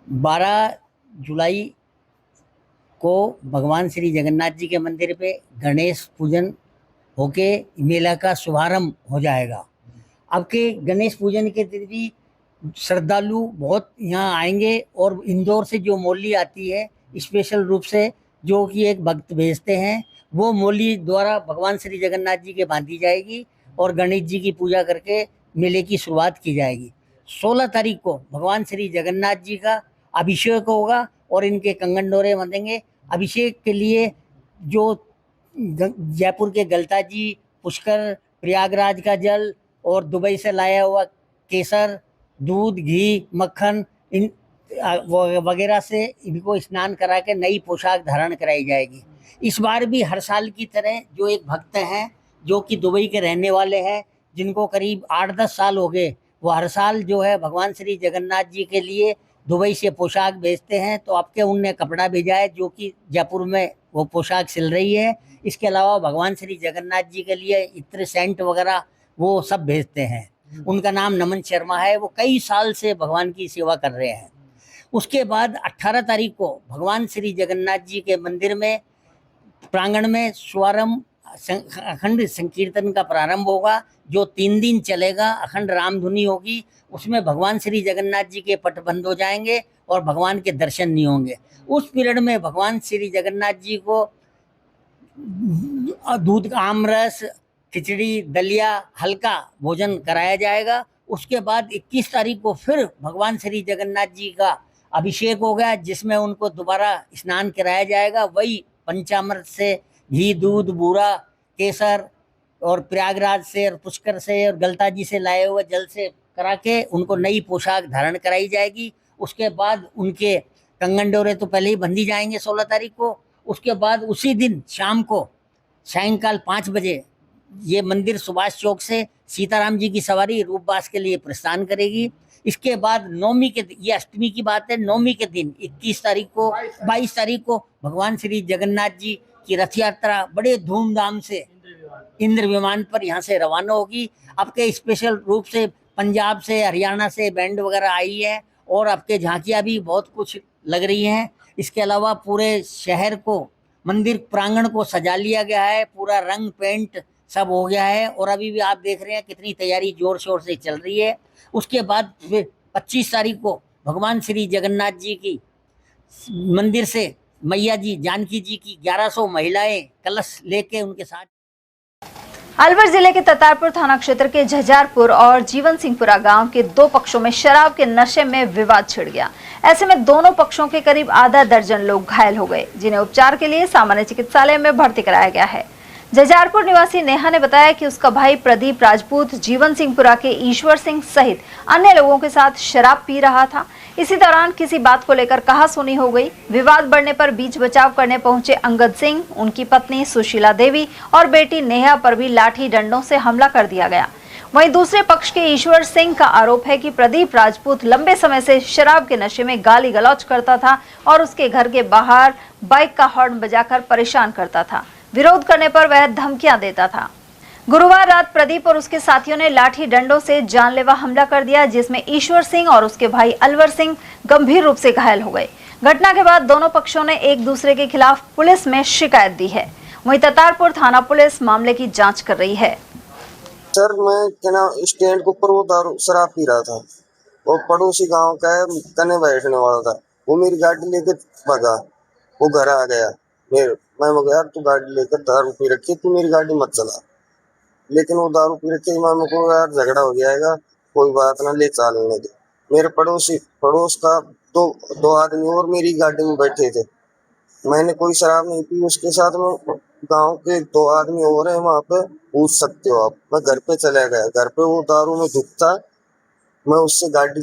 S13: 12 जुलाई को भगवान श्री जगन्नाथ जी के मंदिर पे गणेश पूजन होके मेला का शुभारंभ हो जाएगा। अब के गणेश पूजन के दिन भी श्रद्धालु बहुत यहाँ आएंगे और इंदौर से जो मौली आती है स्पेशल रूप से, जो कि एक भक्त भेजते हैं, वो मौली द्वारा भगवान श्री जगन्नाथ जी के बांधी जाएगी और गणेश जी की पूजा करके मेले की शुरुआत की जाएगी। 16 तारीख को भगवान श्री जगन्नाथ जी का अभिषेक होगा और इनके कंगन डोरे बंधेंगे। अभिषेक के लिए जो जयपुर के गलता जी, पुष्कर, प्रयागराज का जल और दुबई से लाया हुआ केसर, दूध, घी, मक्खन इन वगैरह से इनको स्नान करा के नई पोशाक धारण कराई जाएगी। इस बार भी हर साल की तरह जो एक भक्त हैं जो कि दुबई के रहने वाले हैं, जिनको करीब 8-10 साल हो गए, वो हर साल जो है भगवान श्री जगन्नाथ जी के लिए दुबई से पोशाक भेजते हैं। तो आपके उनने कपड़ा भेजा है जो कि जयपुर में वो पोशाक सिल रही है। इसके अलावा भगवान श्री जगन्नाथ जी के लिए इत्र, सेंट वगैरह वो सब भेजते हैं। उनका नाम नमन शर्मा है। वो कई साल से भगवान की सेवा कर रहे हैं। उसके बाद 18 तारीख को भगवान श्री जगन्नाथ जी के मंदिर में प्रांगण में शुभारंभ अखंड संकीर्तन का प्रारंभ होगा, जो 3 दिन चलेगा। अखंड रामधुनी होगी, उसमें भगवान श्री जगन्नाथ जी के पट बंद हो जाएंगे और भगवान के दर्शन नहीं होंगे। उस पीरियड में भगवान श्री जगन्नाथ जी को दूध का आमरस, खिचड़ी, दलिया, हल्का भोजन कराया जाएगा। उसके बाद 21 तारीख को फिर भगवान श्री जगन्नाथ जी का अभिषेक होगा, जिसमें उनको दोबारा स्नान कराया जाएगा। वही पंचामृत से, घी, दूध, बूरा, केसर और प्रयागराज से और पुष्कर से और गलता जी से लाए हुए जल से करा के उनको नई पोशाक धारण कराई जाएगी। उसके बाद उनके कंगन डोरे तो पहले ही बंधी जाएंगे 16 तारीख को। उसके बाद उसी दिन शाम को सायंकाल 5 बजे ये मंदिर सुभाष चौक से सीताराम जी की सवारी रूपवास के लिए प्रस्थान करेगी। इसके बाद नवमी के, ये अष्टमी की बात है, नवमी के दिन 22 तारीख को भगवान श्री जगन्नाथ जी की रथ यात्रा बड़े धूमधाम से इंद्र विमान पर यहाँ से रवाना होगी। आपके स्पेशल रूप से पंजाब से, हरियाणा से बैंड वगैरह आई है और आपके झांकियाँ भी बहुत कुछ लग रही हैं। इसके अलावा पूरे शहर को, मंदिर प्रांगण को सजा लिया गया है, पूरा रंग पेंट सब हो गया है और अभी भी आप देख रहे हैं कितनी तैयारी जोर शोर से चल रही है। उसके बाद फिर 25 तारीख को भगवान श्री जगन्नाथ जी की मंदिर से मैया जी, जानकी जी की 1100 महिलाएं कलश लेके उनके साथ।
S2: अलवर जिले के ततारपुर थाना क्षेत्र के झजारपुर और जीवन सिंहपुरा गांव के 2 पक्षों में शराब के नशे में विवाद छिड़ गया। ऐसे में दोनों पक्षों के करीब आधा दर्जन लोग घायल हो गए, जिन्हें उपचार के लिए सामान्य चिकित्सालय में भर्ती कराया गया है। झजारपुर निवासी नेहा ने बताया कि उसका भाई प्रदीप राजपूत जीवन सिंहपुरा के ईश्वर सिंह सहित अन्य लोगों के साथ शराब पी रहा था। इसी दौरान किसी बात को लेकर कहासुनी हो गई। विवाद बढ़ने पर बीच बचाव करने पहुंचे अंगद सिंह, उनकी पत्नी सुशीला देवी और बेटी नेहा पर भी लाठी डंडों से हमला कर दिया गया। वहीं दूसरे पक्ष के ईश्वर सिंह का आरोप है कि प्रदीप राजपूत लंबे समय से शराब के नशे में गाली गलौज करता था और उसके घर के बाहर बाइक का हॉर्न बजाकर परेशान करता था। विरोध करने पर वह धमकियां देता था। गुरुवार रात प्रदीप और उसके साथियों ने लाठी डंडों से जानलेवा हमला कर दिया, जिसमें ईश्वर सिंह और उसके भाई अलवर सिंह गंभीर रूप से घायल हो गए। घटना के बाद दोनों पक्षों ने एक दूसरे के खिलाफ पुलिस में शिकायत दी है। वहीं ततारपुर थाना पुलिस मामले की जांच कर रही है।
S14: सर, मैं स्टैंड के ऊपर वो दारू शराब पी रहा था। वो पड़ोसी गांव का है, कने बैठने वाला था। वो मेरी गाड़ी लेकर भगा, वो घर आ गया। मैं बोला, यार तू गाड़ी लेकर दारू पी रखी, तू मेरी गाड़ी मत चला। लेकिन वो दारू पी रखी, मैं को यार झगड़ा हो जाएगा, कोई बात ना, ले चलने दे। मेरे पड़ोस का दो आदमी और मेरी गाड़ी में बैठे थे। मैंने कोई शराब नहीं पी। उसके साथ में गांव के 2 आदमी और हैं, वहां पे पूछ सकते हो आप। मैं घर पे चला गया, घर पे वो दारू में धुकता। मैं उससे गाड़ी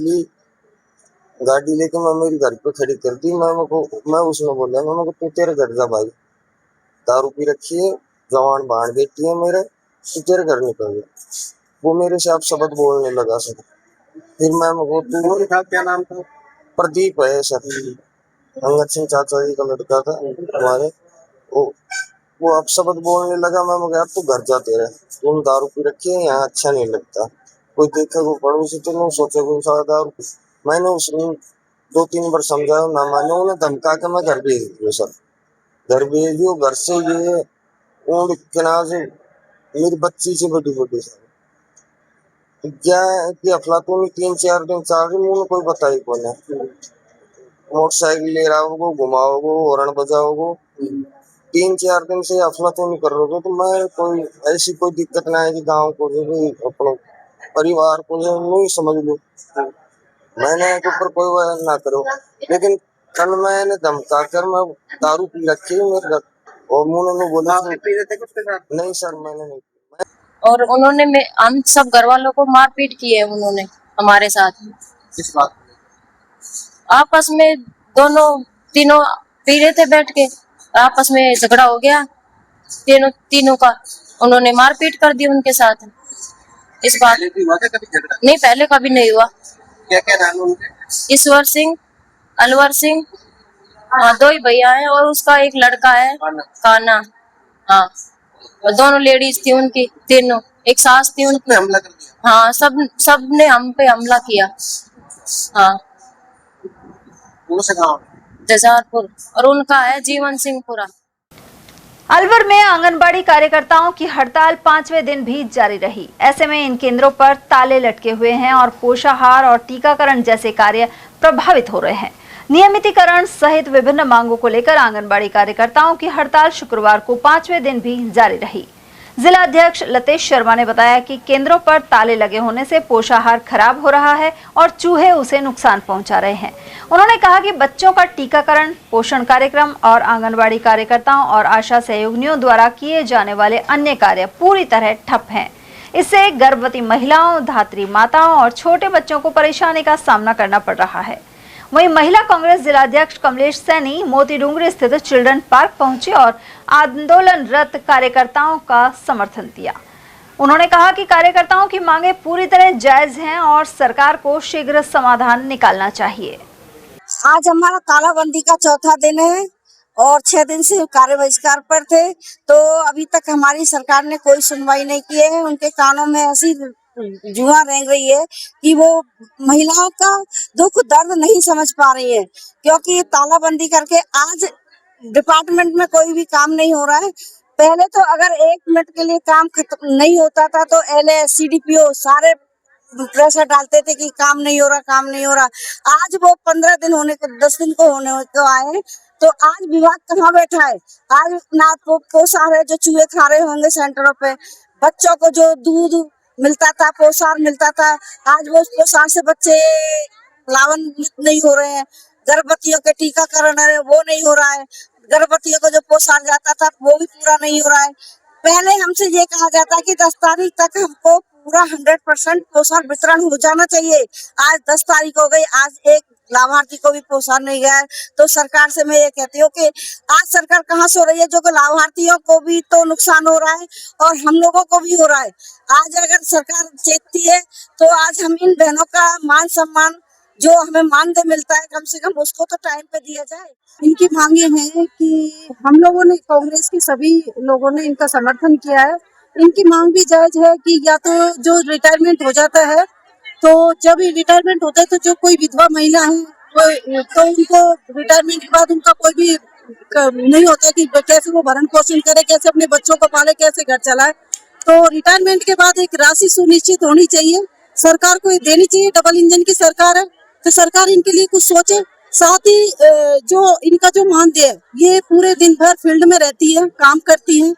S14: लेके मैं मेरी घर पे खड़ी कर दी। मैं उसने बोला, मैं तू तेरे घर जा भाई, दारू पी रखी है, जवान बांध बेटी है मेरे, तू तेरे घर निकल गया। वो मेरे से आप शब्द बोलने लगा सर। फिर मैं क्या नाम था? प्रदीप है सर, अंगद सिंह चाचा जी का लड़का था हमारे। वो अब शब्द बोलने लगा। मैं यार तू घर जाते रहे, तुम दारू पी रखी है, यहाँ अच्छा नहीं लगता। कोई देखे को पड़ोसी तो नहीं सोचे कोई सारा दारू। मैंने उस 2-3 बार समझाया ना माने, उन्हें धमका के मैं घर भेज दिया सर। घर भेज दियो, घर से ये उड़ किनारे से मेरी बच्ची से बड़ी सर क्या है कि अफलातून 3-4 दिन चल रही, मुझे कोई बताई कौन है। मोटरसाइकिल ले रहा होगो, घुमाओगो, हॉर्न बजाओगो, 3-4 दिन से अफलातून कर रहे। तो मैं कोई ऐसी कोई दिक्कत ना है कि गाँव को जो भी अपने परिवार को जो नहीं समझ लो, मैंने के ऊपर कोई वजह ना करो, लेकिन कल मैंने धमका कर मैं दारू पी रखी है मेरे घर, और उन्होंने बोला नहीं सर मैंने नहीं।
S15: और उन्होंने हम सब घर वालों को मारपीट की है उन्होंने हमारे साथ।
S4: किस बात
S15: आपस में तीनों पी रहे थे बैठ के, आपस में झगड़ा हो गया तीनों का, उन्होंने मारपीट कर दी उनके साथ। इस बात नहीं, पहले कभी नहीं हुआ।
S4: क्या क्या नाम उनके?
S15: ईश्वर सिंह, अलवर सिंह, हाँ 2 ही भैया हैं, और उसका एक लड़का है काना। हाँ, और दोनों लेडीज थी उनकी, तीनों, एक सास थी उनकी।
S4: हमला कर दिया?
S15: हाँ, सब ने हम पे हमला किया। हाँ, जजारपुर, और उनका है जीवन सिंहपुरा।
S2: अलवर में आंगनबाड़ी कार्यकर्ताओं की हड़ताल 5वें दिन भी जारी रही। ऐसे में इन केंद्रों पर ताले लटके हुए हैं और पोषाहार और टीकाकरण जैसे कार्य प्रभावित हो रहे हैं। नियमितीकरण सहित विभिन्न मांगों को लेकर आंगनबाड़ी कार्यकर्ताओं की हड़ताल शुक्रवार को 5वें दिन भी जारी रही। जिला अध्यक्ष लतेश शर्मा ने बताया कि केंद्रों पर ताले लगे होने से पोषाहार खराब हो रहा है और चूहे उसे नुकसान पहुंचा रहे हैं। उन्होंने कहा कि बच्चों का टीकाकरण, पोषण कार्यक्रम और आंगनबाड़ी कार्यकर्ताओं और आशा सहयोगिनियों द्वारा किए जाने वाले अन्य कार्य पूरी तरह ठप हैं। इससे गर्भवती महिलाओं, धात्री माताओं और छोटे बच्चों को परेशानी का सामना करना पड़ रहा है। वहीं महिला कांग्रेस जिलाध्यक्ष कमलेश सैनी मोती डूंगरी स्थित चिल्ड्रन पार्क पहुंचे और आंदोलनरत कार्यकर्ताओं का समर्थन किया। उन्होंने कहा कि कार्यकर्ताओं की मांगे पूरी तरह जायज हैं और सरकार को शीघ्र समाधान निकालना चाहिए।
S16: आज हमारा तालाबंदी का 4था दिन है और 6 दिन से कार्य बहिष्कार पर थे, तो अभी तक हमारी सरकार ने कोई सुनवाई नहीं की है। उनके कानों में ऐसी जुआ रेंग रही है कि वो महिलाओं का दुख दर्द नहीं समझ पा रही है, क्योंकि तालाबंदी करके आज डिपार्टमेंट में कोई भी काम नहीं हो रहा है। पहले तो अगर 1 मिनट के लिए काम खत्म नहीं होता था तो LS, CDPO सारे प्रेशर डालते थे कि काम नहीं हो रहा। आज वो 15 दिन होने को, 10 दिन को होने को आए, तो आज विभाग कहाँ बैठा है? आज ना पोषाहार है जो चूहे खा रहे होंगे सेंटरों पे, बच्चों को जो दूध मिलता था, पोषाहार मिलता था, आज वो पोषाहार से बच्चे लाभान्वित नहीं हो रहे हैं। गर्भवतियों के टीकाकरण है वो नहीं हो रहा है, गर्भवतियों को जो पोषाहार जाता था वो भी पूरा नहीं हो रहा है। पहले हमसे ये कहा जाता कि 10 तारीख तक हमको पूरा 100% पोषाहार वितरण हो जाना चाहिए। आज 10 तारीख हो गई, आज एक लाभार्थी को भी पोषाहार नहीं गया है। तो सरकार से मैं ये कहती हूँ कि आज सरकार कहाँ सो रही है, जो कि लाभार्थियों को भी तो नुकसान हो रहा है और हम लोगों को भी हो रहा है। आज अगर सरकार चेतती है तो आज हम इन बहनों का मान सम्मान जो हमें मानदेय मिलता है, कम से कम उसको तो टाइम पे दिया जाए।
S17: इनकी मांगे हैं कि हम लोगों ने, कांग्रेस के सभी लोगों ने इनका समर्थन किया है। इनकी मांग भी जायज है कि या तो जो रिटायरमेंट हो जाता है, तो जब रिटायरमेंट होता है तो जो कोई विधवा महिला है तो उनको रिटायरमेंट के बाद उनका कोई भी नहीं होता कि कैसे वो भरण पोषण करे, कैसे अपने बच्चों को पाले, कैसे घर चलाए। तो रिटायरमेंट के बाद एक राशि सुनिश्चित होनी चाहिए, सरकार को ये देनी चाहिए। डबल इंजन की सरकार है तो सरकार इनके लिए कुछ सोचे। साथ ही जो इनका जो मानदेय है, ये पूरे दिन भर फील्ड में रहती है, काम करती है,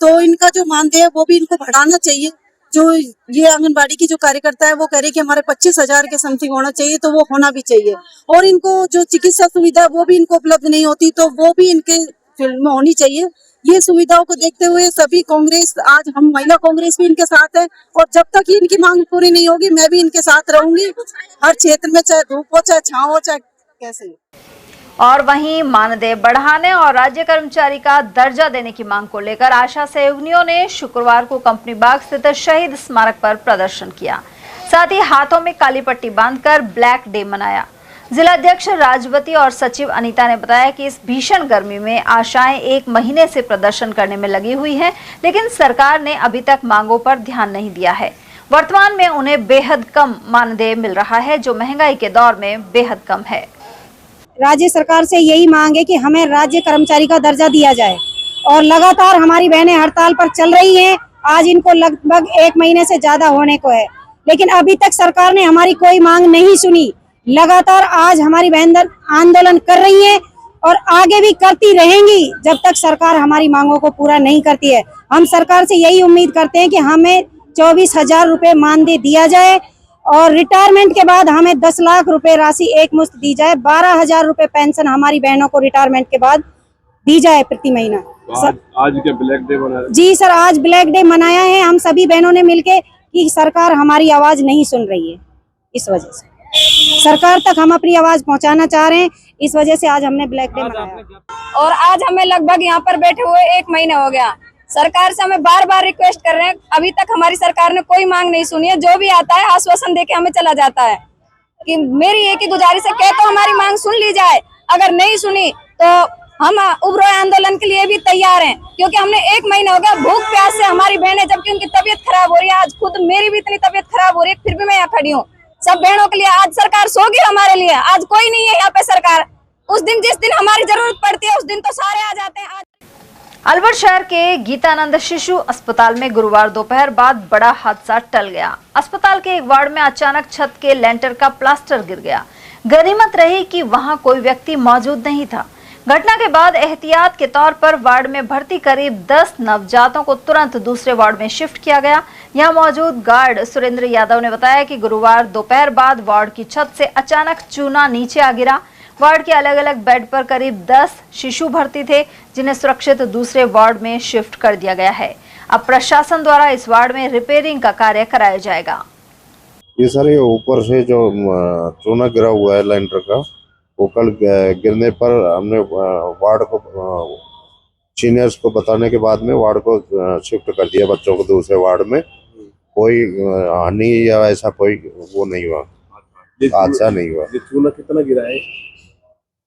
S17: तो इनका जो मानदेय है वो भी इनको बढ़ाना चाहिए। जो ये आंगनबाड़ी की जो कार्यकर्ता है वो कह रही कि हमारे 25,000 के समथिंग होना चाहिए, तो वो होना भी चाहिए। और इनको जो चिकित्सा सुविधा वो भी इनको उपलब्ध नहीं होती, तो वो भी इनके फील्ड में होनी चाहिए। ये सुविधाओं को देखते हुए सभी कांग्रेस, आज हम महिला कांग्रेस भी इनके साथ है, और जब तक इनकी मांग पूरी नहीं होगी मैं भी इनके साथ रहूंगी, हर क्षेत्र में, चाहे धूप हो, चाहे छांव हो, चाहे कैसे।
S2: और वहीं मानदेय बढ़ाने और राज्य कर्मचारी का दर्जा देने की मांग को लेकर आशा सहयोगिनियों ने शुक्रवार को कंपनी बाग स्थित शहीद स्मारक पर प्रदर्शन किया। साथ ही हाथों में काली पट्टी बांधकर ब्लैक डे मनाया। जिला अध्यक्ष राजवती और सचिव अनीता ने बताया कि इस भीषण गर्मी में आशाएं 1 महीने से प्रदर्शन करने में लगी हुई हैं, लेकिन सरकार ने अभी तक मांगों पर ध्यान नहीं दिया है। वर्तमान में उन्हें बेहद कम मानदेय मिल रहा है, जो महंगाई के दौर में बेहद कम है।
S17: राज्य सरकार से यही मांग है कि हमें राज्य कर्मचारी का दर्जा दिया जाए। और लगातार हमारी बहनें हड़ताल पर चल रही हैं। आज इनको लगभग 1 महीने से ज्यादा होने को है, लेकिन अभी तक सरकार ने हमारी कोई मांग नहीं सुनी। लगातार आज हमारी बहन आंदोलन कर रही है और आगे भी करती रहेंगी जब तक सरकार हमारी मांगों को पूरा नहीं करती है। हम सरकार से यही उम्मीद करते हैं कि हमें 24,000 रुपए मानदेय दिया जाए और रिटायरमेंट के बाद हमें 10 लाख रुपए राशि एक मुश्त दी जाए। 12,000 रुपए पेंशन हमारी बहनों को रिटायरमेंट के बाद दी जाए प्रति महीना।
S18: आज क्या ब्लैक डे मनाया?
S17: जी सर, आज ब्लैक डे मनाया है हम सभी बहनों ने मिलके कि सरकार हमारी आवाज नहीं सुन रही है। इस वजह से सरकार तक हम अपनी आवाज पहुंचाना चाह रहे हैं, इस वजह से आज हमने ब्लैक डे मनाया।
S19: और आज हमें लगभग यहाँ पर बैठे हुए 1 महीना हो गया। सरकार से हमें बार बार रिक्वेस्ट कर रहे हैं, अभी तक हमारी सरकार ने कोई मांग नहीं सुनी है। जो भी आता है आश्वासन देके हमें चला जाता है। कि मेरी एक ही गुजारिश है कि तो हमारी मांग सुन ली जाए, अगर नहीं सुनी तो हम उग्र आंदोलन के लिए भी तैयार हैं, क्योंकि हमने 1 महीना हो गया भूख प्यास से हमारी बहनें, जबकि उनकी तबीयत खराब हो रही है। आज खुद मेरी भी इतनी तबीयत खराब हो रही है, फिर भी मैं यहाँ खड़ी हूँ सब बहनों के लिए। आज सरकार सो गई हमारे लिए, आज कोई नहीं है यहाँ पे सरकार। उस दिन जिस दिन हमारी जरूरत पड़ती है उस दिन तो सारे आ जाते हैं।
S2: अलवर शहर के गीतानंद शिशु अस्पताल में गुरुवार दोपहर बाद बड़ा हादसा टल गया। अस्पताल के एक वार्ड में अचानक छत के लेंटर का प्लास्टर गिर गया। गनीमत रही कि वहां कोई व्यक्ति मौजूद नहीं था। घटना के बाद एहतियात के तौर पर वार्ड में भर्ती करीब 10 नवजातों को तुरंत दूसरे वार्ड में शिफ्ट किया गया। यहां मौजूद गार्ड सुरेंद्र यादव ने बताया कि गुरुवार दोपहर बाद वार्ड की छत से अचानक चूना नीचे आ गिरा। वार्ड के अलग अलग बेड पर करीब 10 शिशु भर्ती थे, जिन्हें सुरक्षित दूसरे वार्ड में शिफ्ट कर दिया गया है। अब प्रशासन द्वारा इस वार्ड में रिपेयरिंग का कार्य कराया जाएगा।
S20: ये सर ये ऊपर से जो चूना गिरा हुआ है लेंटर का, वो कल गिरने पर हमने वार्ड को सीनियर्स को बताने के बाद में वार्ड को शिफ्ट कर दिया बच्चों को दूसरे वार्ड में। कोई हानि या ऐसा कोई वो नहीं हुआ, हादसा नहीं हुआ।
S18: चूना कितना गिरा है?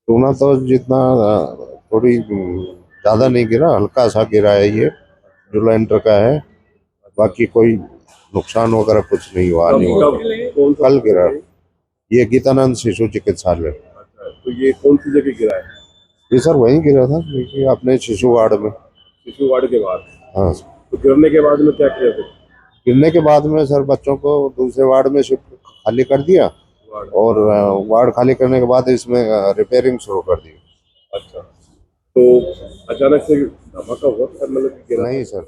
S20: चूना तो जितना थोड़ी ज्यादा नहीं गिरा, हल्का सा गिरा है ये जो लेंटर का है। बाकी कोई नुकसान वगैरह कुछ नहीं हुआ। कल गिरा ये गीतानंद शिशु चिकित्सालय।
S18: तो ये कौन सी जगह गिरा है?
S20: ये सर वहीं गिरा था अपने शिशु वार्ड में।
S18: शिशु वार्ड के बाद?
S20: हाँ।
S18: तो गिरने के बाद में क्या किया फिर?
S20: गिरने के बाद में सर बच्चों को दूसरे वार्ड में शिफ्ट खाली कर दिया और वार्ड खाली करने के बाद इसमें रिपेयरिंग शुरू कर दी।
S18: अच्छा, तो अचानक से धमाका हुआ मतलब?
S20: नहीं सर।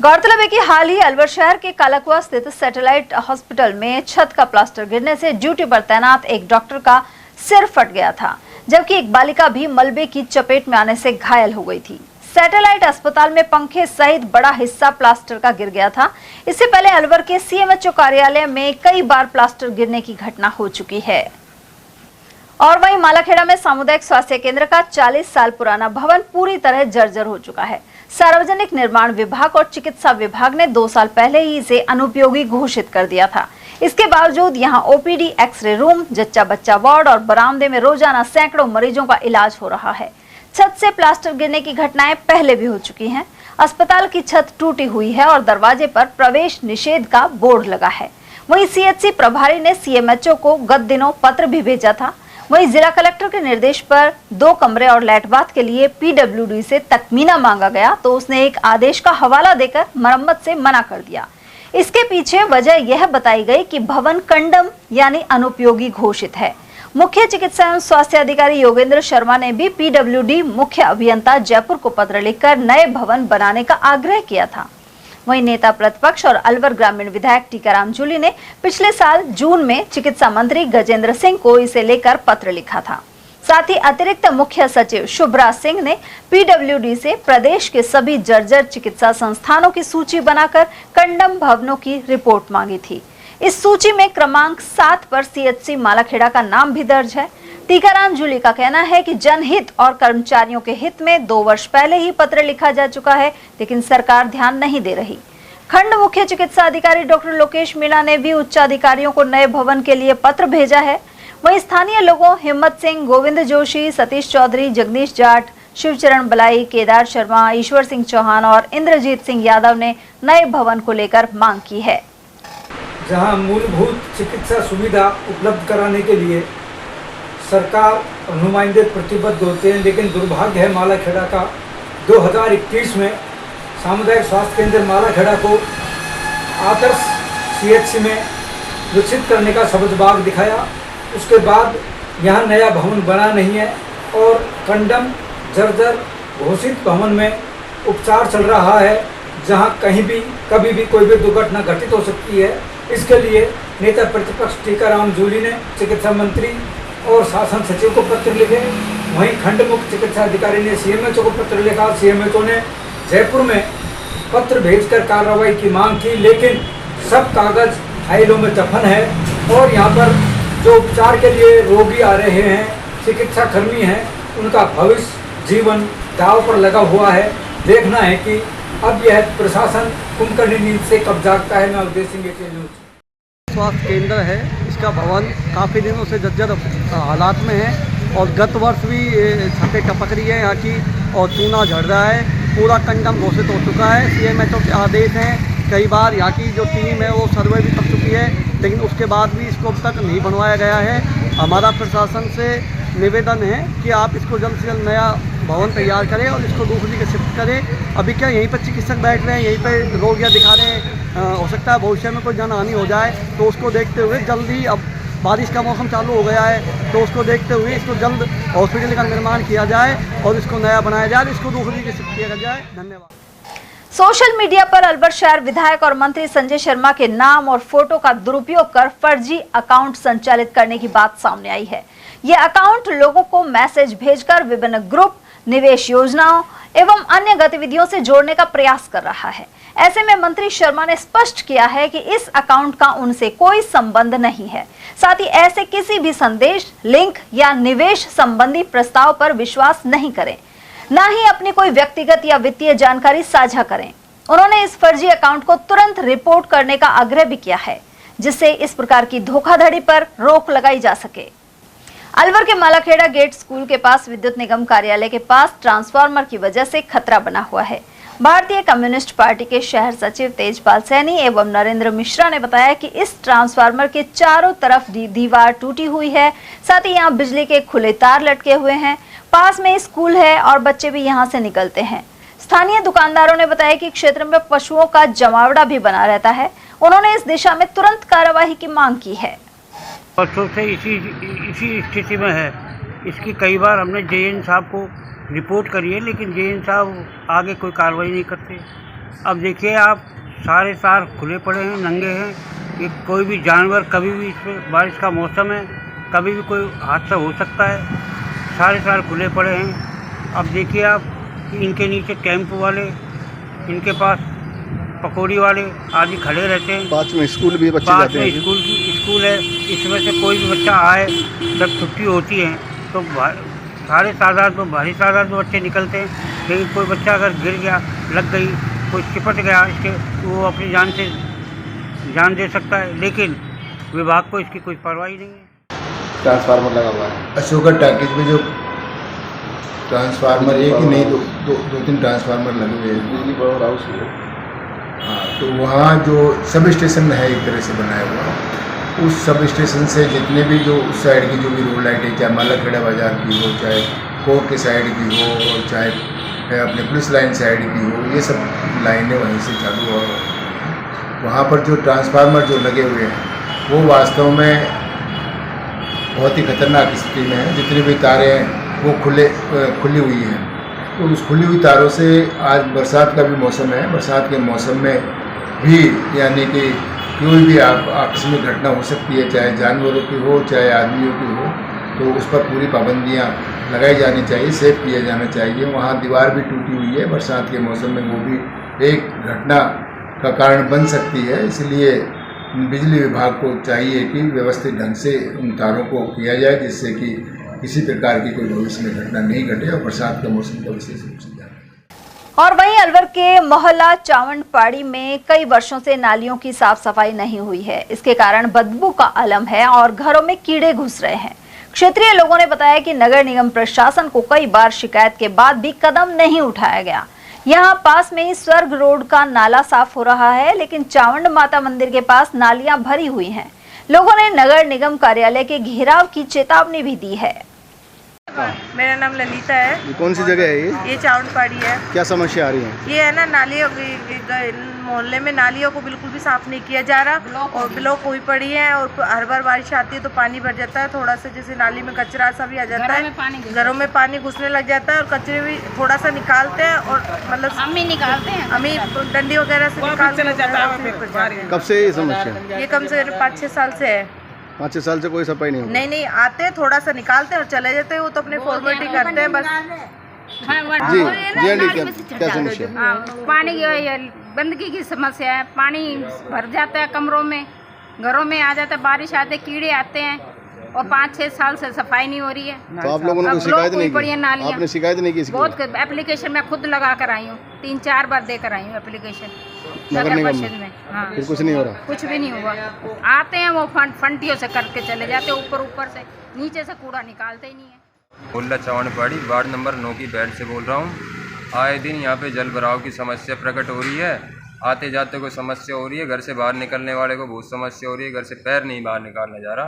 S2: गौरतलब है कि हाल ही अलवर शहर के कालाकुआ स्थित सैटेलाइट हॉस्पिटल में छत का प्लास्टर गिरने से ड्यूटी पर तैनात एक डॉक्टर का सिर फट गया था, जबकि एक बालिका भी मलबे की चपेट में आने से घायल हो गई थी। सैटेलाइट अस्पताल में पंखे सहित बड़ा हिस्सा प्लास्टर का गिर गया था। इससे पहले अलवर के सीएमएचओ कार्यालय में कई बार प्लास्टर गिरने की घटना हो चुकी है। और वहीं मालाखेड़ा में सामुदायिक स्वास्थ्य केंद्र का 40 साल पुराना भवन पूरी तरह जर्जर हो चुका है। सार्वजनिक निर्माण विभाग और चिकित्सा विभाग ने 2 साल पहले ही इसे अनुपयोगी घोषित कर दिया था। इसके बावजूद यहां ओपीडी, एक्सरे रूम, जच्चा बच्चा वार्ड और बरामदे में रोजाना सैकड़ों मरीजों का इलाज हो रहा है। छत से प्लास्टर गिरने की घटनाएं पहले भी हो चुकी हैं। अस्पताल की छत टूटी हुई है और दरवाजे पर प्रवेश निषेध का बोर्ड लगा है। वहीं सीएचसी प्रभारी ने सीएमएचओ को गत दिनों पत्र भी भेजा था। वहीं जिला कलेक्टर के निर्देश पर 2 कमरे और लैट बाथ के लिए पीडब्ल्यूडी से तखमीना मांगा गया, तो उसने एक आदेश का हवाला देकर मरम्मत से मना कर दिया। इसके पीछे वजह यह बताई गई कि भवन कंडम यानी अनुपयोगी घोषित है। मुख्य चिकित्सा एवं स्वास्थ्य अधिकारी योगेंद्र शर्मा ने भी पीडब्ल्यूडी मुख्य अभियंता जयपुर को पत्र लिखकर नए भवन बनाने का आग्रह किया था। वहीं नेता प्रतिपक्ष और अलवर ग्रामीण विधायक टीकाराम जूली ने पिछले साल जून में चिकित्सा मंत्री गजेंद्र सिंह को इसे लेकर पत्र लिखा था। साथ ही अतिरिक्त मुख्य सचिव शुभ्रा सिंह ने पीडब्ल्यूडी से प्रदेश के सभी जर्जर चिकित्सा संस्थानों की सूची बनाकर कंडम भवनों की रिपोर्ट मांगी थी। इस सूची में क्रमांक 7 पर सीएचसी मालाखेड़ा का नाम भी दर्ज है। टीकाराम जूली का कहना है कि जनहित और कर्मचारियों के हित में 2 वर्ष पहले ही पत्र लिखा जा चुका है, लेकिन सरकार ध्यान नहीं दे रही। खंड मुख्य चिकित्सा अधिकारी डॉक्टर लोकेश मीणा ने भी उच्च अधिकारियों को नए भवन के लिए पत्र भेजा है। वहीं स्थानीय लोगों हिम्मत सिंह, गोविंद जोशी, सतीश चौधरी, जगदीश जाट, शिवचरण बलाई, केदार शर्मा, ईश्वर सिंह चौहान और इंद्रजीत सिंह यादव ने नए भवन को लेकर मांग की है।
S21: जहां मूलभूत चिकित्सा सुविधा उपलब्ध कराने के लिए सरकार और नुमाइंदे प्रतिबद्ध होते हैं, लेकिन दुर्भाग्य है मालाखेड़ा का 2021 में सामुदायिक स्वास्थ्य केंद्र मालाखेड़ा को आदर्श CHC में विकसित करने का सबज दिखाया। उसके बाद यहाँ नया भवन बना नहीं है और कंडम जर्जर घोषित भवन में उपचार चल रहा है, जहाँ कहीं भी कभी भी कोई भी दुर्घटना घटित हो सकती है। इसके लिए नेता प्रतिपक्ष टीकाराम जूली ने चिकित्सा मंत्री और शासन सचिव को पत्र लिखे। वहीं खंड मुख्य चिकित्सा अधिकारी ने CMHO को पत्र लिखा। CMHO ने जयपुर में पत्र भेजकर कार्रवाई की मांग की, लेकिन सब कागज फाइलों में दफन है और यहाँ पर जो उपचार के लिए रोगी आ रहे हैं, चिकित्सा कर्मी हैं, उनका भविष्य जीवन दांव पर लगा हुआ है। देखना है कि अब यह प्रशासन कुंभकर्णी नींद से कब जागता है। मैं अवधेश सिंह न्यूज़।
S22: स्वास्थ्य केंद्र है, इसका भवन काफ़ी दिनों से जर्जर हालात में है और गत वर्ष भी छतें टपक रही है यहाँ की और चूना झड़ रहा है, पूरा कंडम घोषित हो चुका है। CMHO के आदेश हैं, कई बार यहाँ की जो टीम है वो सर्वे भी कर चुकी है, लेकिन उसके बाद भी इसको अब तक नहीं बनवाया गया है। हमारा प्रशासन से निवेदन है कि आप इसको जल्द से जल्द नया भवन तैयार करें और इसको दूसरी के शिफ्ट करें। अभी क्या यहीं पर चिकित्सक बैठ रहे हैं, यहीं पर रोगियाँ दिखा रहे हैं, हो सकता है भविष्य में कोई जनहानि हो जाए, तो उसको देखते हुए जल्दी, अब बारिश का मौसम चालू हो गया है, तो उसको देखते हुए इसको जल्द हॉस्पिटल का निर्माण किया जाए और इसको नया बनाया जाए, इसको दूसरी के शिफ्ट किया जाए। धन्यवाद।
S2: सोशल मीडिया पर अलवर शहर विधायक और मंत्री संजय शर्मा के नाम और फोटो का दुरुपयोग कर फर्जी अकाउंट संचालित करने की बात सामने आई है। ये अकाउंट लोगों को मैसेज भेजकर विभिन्न ग्रुप, निवेश योजनाओं एवं अन्य गतिविधियों से जोड़ने का प्रयास कर रहा है। ऐसे में मंत्री शर्मा ने स्पष्ट किया है कि इस अकाउंट का उनसे कोई संबंध नहीं है। साथ ही ऐसे किसी भी संदेश, लिंक या निवेश संबंधी प्रस्ताव पर विश्वास नहीं करें, न ही अपनी कोई व्यक्तिगत या वित्तीय जानकारी साझा करें। उन्होंने इस फर्जी अकाउंट को तुरंत रिपोर्ट करने का आग्रह भी किया है, जिससे इस प्रकार की धोखाधड़ी पर रोक लगाई जा सके। अलवर के मालाखेड़ा गेट स्कूल के पास विद्युत निगम कार्यालय के पास ट्रांसफार्मर की वजह से खतरा बना हुआ है। भारतीय कम्युनिस्ट पार्टी के शहर सचिव तेजपाल सैनी एवं नरेंद्र मिश्रा ने बताया कि इस ट्रांसफार्मर के चारों तरफ दीवार टूटी हुई है, साथ ही यहाँ बिजली के खुले तार लटके हुए हैं। पास में स्कूल है और बच्चे भी यहाँ से निकलते हैं। स्थानीय दुकानदारों ने बताया कि क्षेत्र में पशुओं का जमावड़ा भी बना रहता है। उन्होंने इस दिशा में तुरंत कार्यवाही की मांग की है।
S23: वर्षों से इसी स्थिति में है। इसकी कई बार हमने JN साहब को रिपोर्ट करी है, लेकिन JN साहब आगे कोई कार्रवाई नहीं करते। अब देखिए आप, सारे तार खुले पड़े हैं, नंगे हैं। ये कोई भी जानवर कभी भी, इसमें बारिश का मौसम है, कभी भी कोई हादसा हो सकता है। सारे तार खुले पड़े हैं। अब देखिए आप, इनके नीचे टेम्पो वाले, इनके पास पकौड़ी वाले आदि खड़े रहते हैं।
S7: पास में स्कूल भी बच्चे
S23: पास
S7: जाते
S23: में
S7: हैं।
S23: स्कूल है। इसमें से कोई भी बच्चा आए, जब छुट्टी होती है तो सारे तादाद में, भारी तादाद में बच्चे निकलते हैं। लेकिन कोई बच्चा अगर गिर गया, लग गई, कोई चिपट गया, इसके वो अपनी जान से जान दे सकता है, लेकिन विभाग को इसकी कोई परवाह नहीं है।
S7: ट्रांसफार्मर लगा हुआ है
S24: अशोका टैकेज में, जो ट्रांसफार्मर, एक ही नहीं दो तीन ट्रांसफार्मर लगे हुए हैं
S7: बिजली पावर हाउस है।
S24: हाँ, तो वहाँ जो सब स्टेशन है एक तरह से बनाया हुआ, उस सब स्टेशन से जितने भी जो उस साइड की जो भी रोड लाइटें, चाहे मालाखेड़ा बाजार की हो, चाहे कोर्ट के साइड की हो, और चाहे अपने पुलिस लाइन साइड की हो, ये सब लाइनें वहीं से चालू हो। वहाँ पर जो ट्रांसफार्मर जो लगे हुए हैं वो वास्तव में बहुत ही खतरनाक स्थिति में है। जितनी भी तारें हैं वो खुली हुई हैं। तो उस खुली हुई तारों से, आज बरसात का भी मौसम है, बरसात के मौसम में भी यानी कि कोई भी आकस्मिक घटना हो सकती है, चाहे जानवरों की हो, चाहे आदमियों की हो, तो उस पर पूरी पाबंदियां लगाई जानी चाहिए, सेव किया जाना चाहिए। वहाँ दीवार भी टूटी हुई है, बरसात के मौसम में वो भी एक घटना का कारण बन सकती है। इसलिए बिजली विभाग को चाहिए कि व्यवस्थित ढंग से उन तारों को किया जाए, जिससे कि किसी प्रकार की कोई भविष्य में घटना नहीं घटे और बरसात का मौसम का विशेष रूप से ध्यान रखें।
S2: और वहीं अलवर के मोहल्ला चावंडपाड़ी में कई वर्षों से नालियों की साफ सफाई नहीं हुई है। इसके कारण बदबू का आलम है और घरों में कीड़े घुस रहे हैं। क्षेत्रीय लोगों ने बताया कि नगर निगम प्रशासन को कई बार शिकायत के बाद भी कदम नहीं उठाया गया। यहाँ पास में ही स्वर्ग रोड का नाला साफ हो रहा है, लेकिन चावंड माता मंदिर के पास नालियां भरी हुई हैं। लोगों ने नगर निगम कार्यालय के घेराव की चेतावनी भी दी है।
S1: मेरा नाम ललिता है।
S7: ये कौन सी जगह है
S1: ये चावड़पाड़ी है।
S7: क्या समस्या आ रही है?
S1: ये है ना, नालियों मोहल्ले में नालियों को बिल्कुल भी साफ नहीं किया जा रहा और ब्लॉक हुई पड़ी है और हर बार बारिश आती है तो पानी भर जाता है। थोड़ा सा जैसे नाली में कचरा सा भी आ जाता है, घरों में पानी घुसने लग जाता है और कचरे भी थोड़ा सा निकालते हैं और मतलब हम ही निकालते हैं, हम ही डंडी वगैरह से निकाल।
S7: कब से ये समस्या?
S1: ये कम से कम 5-6 साल से है।
S7: 5-6 साल से कोई सफाई नहीं हुई?
S1: नहीं आते हैं, थोड़ा सा निकालते हैं और चले जाते हैं। वो तो अपने फॉर्मेलिटी करते हैं बस।
S7: जी क्या समस्या?
S3: पानी की गंदगी की समस्या है। पानी भर जाता है कमरों में, घरों में आ जाता है, बारिश आते कीड़े आते हैं और 5-6 साल से सफाई नहीं हो रही है।
S7: तो आप लोगों ने कोई शिकायत नहीं की?
S3: नालियाँ
S7: आपने शिकायत नहीं की?
S3: बहुत एप्लीकेशन मैं खुद लगा कर आई हूँ, 3-4 बार देकर आई हूँ एप्लीकेशन
S7: नगर निगम
S3: परिषद में। हाँ,
S7: फिर कुछ नहीं हो रहा?
S3: कुछ भी नहीं हुआ। आते हैं वो फंटियों से करके चले जाते हैं, ऊपर से, नीचे से कूड़ा निकालते ही नहीं है।
S5: मोहल्ला चावड़पाड़ी वार्ड नंबर 9 की बेड से बोल रहा हूँ। आए दिन यहाँ पे जल भराव की समस्या प्रकट हो रही है। आते जाते को समस्या हो रही है, घर से बाहर निकलने वाले को बहुत समस्या हो रही है, घर से पैर नहीं बाहर निकालने जा रहा।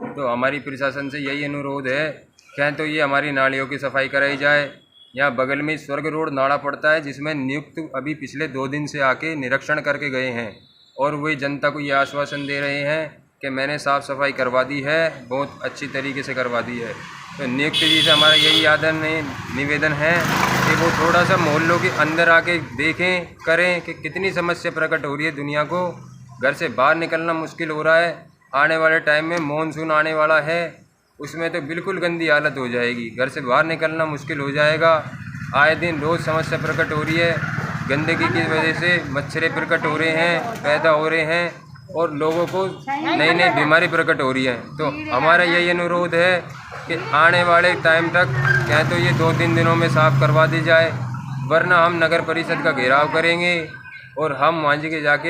S5: तो हमारी प्रशासन से यही अनुरोध है, क्या तो ये हमारी नालियों की सफाई कराई जाए। यहाँ बगल में स्वर्ग रोड नाला पड़ता है जिसमें नियुक्त अभी पिछले 2 दिन से आके निरीक्षण करके गए हैं और वे जनता को ये आश्वासन दे रहे हैं कि मैंने साफ़ सफाई करवा दी है, बहुत अच्छी तरीके से करवा दी है। तो नियुक्त जी से हमारा यही निवेदन है कि वो थोड़ा सा मोहल्लों के अंदर आके देखें करें कि कितनी समस्या प्रकट हो रही है दुनिया को। घर से बाहर निकलना मुश्किल हो रहा है। आने वाले टाइम में मानसून आने वाला है, उसमें तो बिल्कुल गंदी हालत हो जाएगी, घर से बाहर निकलना मुश्किल हो जाएगा। आए दिन रोज़ समस्या प्रकट हो रही है, गंदगी की वजह से मच्छरें प्रकट हो रहे हैं, पैदा हो रहे हैं और लोगों को नई नई बीमारी प्रकट हो रही है। तो हमारा यही अनुरोध है कि आने वाले टाइम तक क्या तो ये 2-3 दिनों में साफ़ करवा दी जाए, वरना हम नगर परिषद का घेराव करेंगे और हम वहाँ के जाके।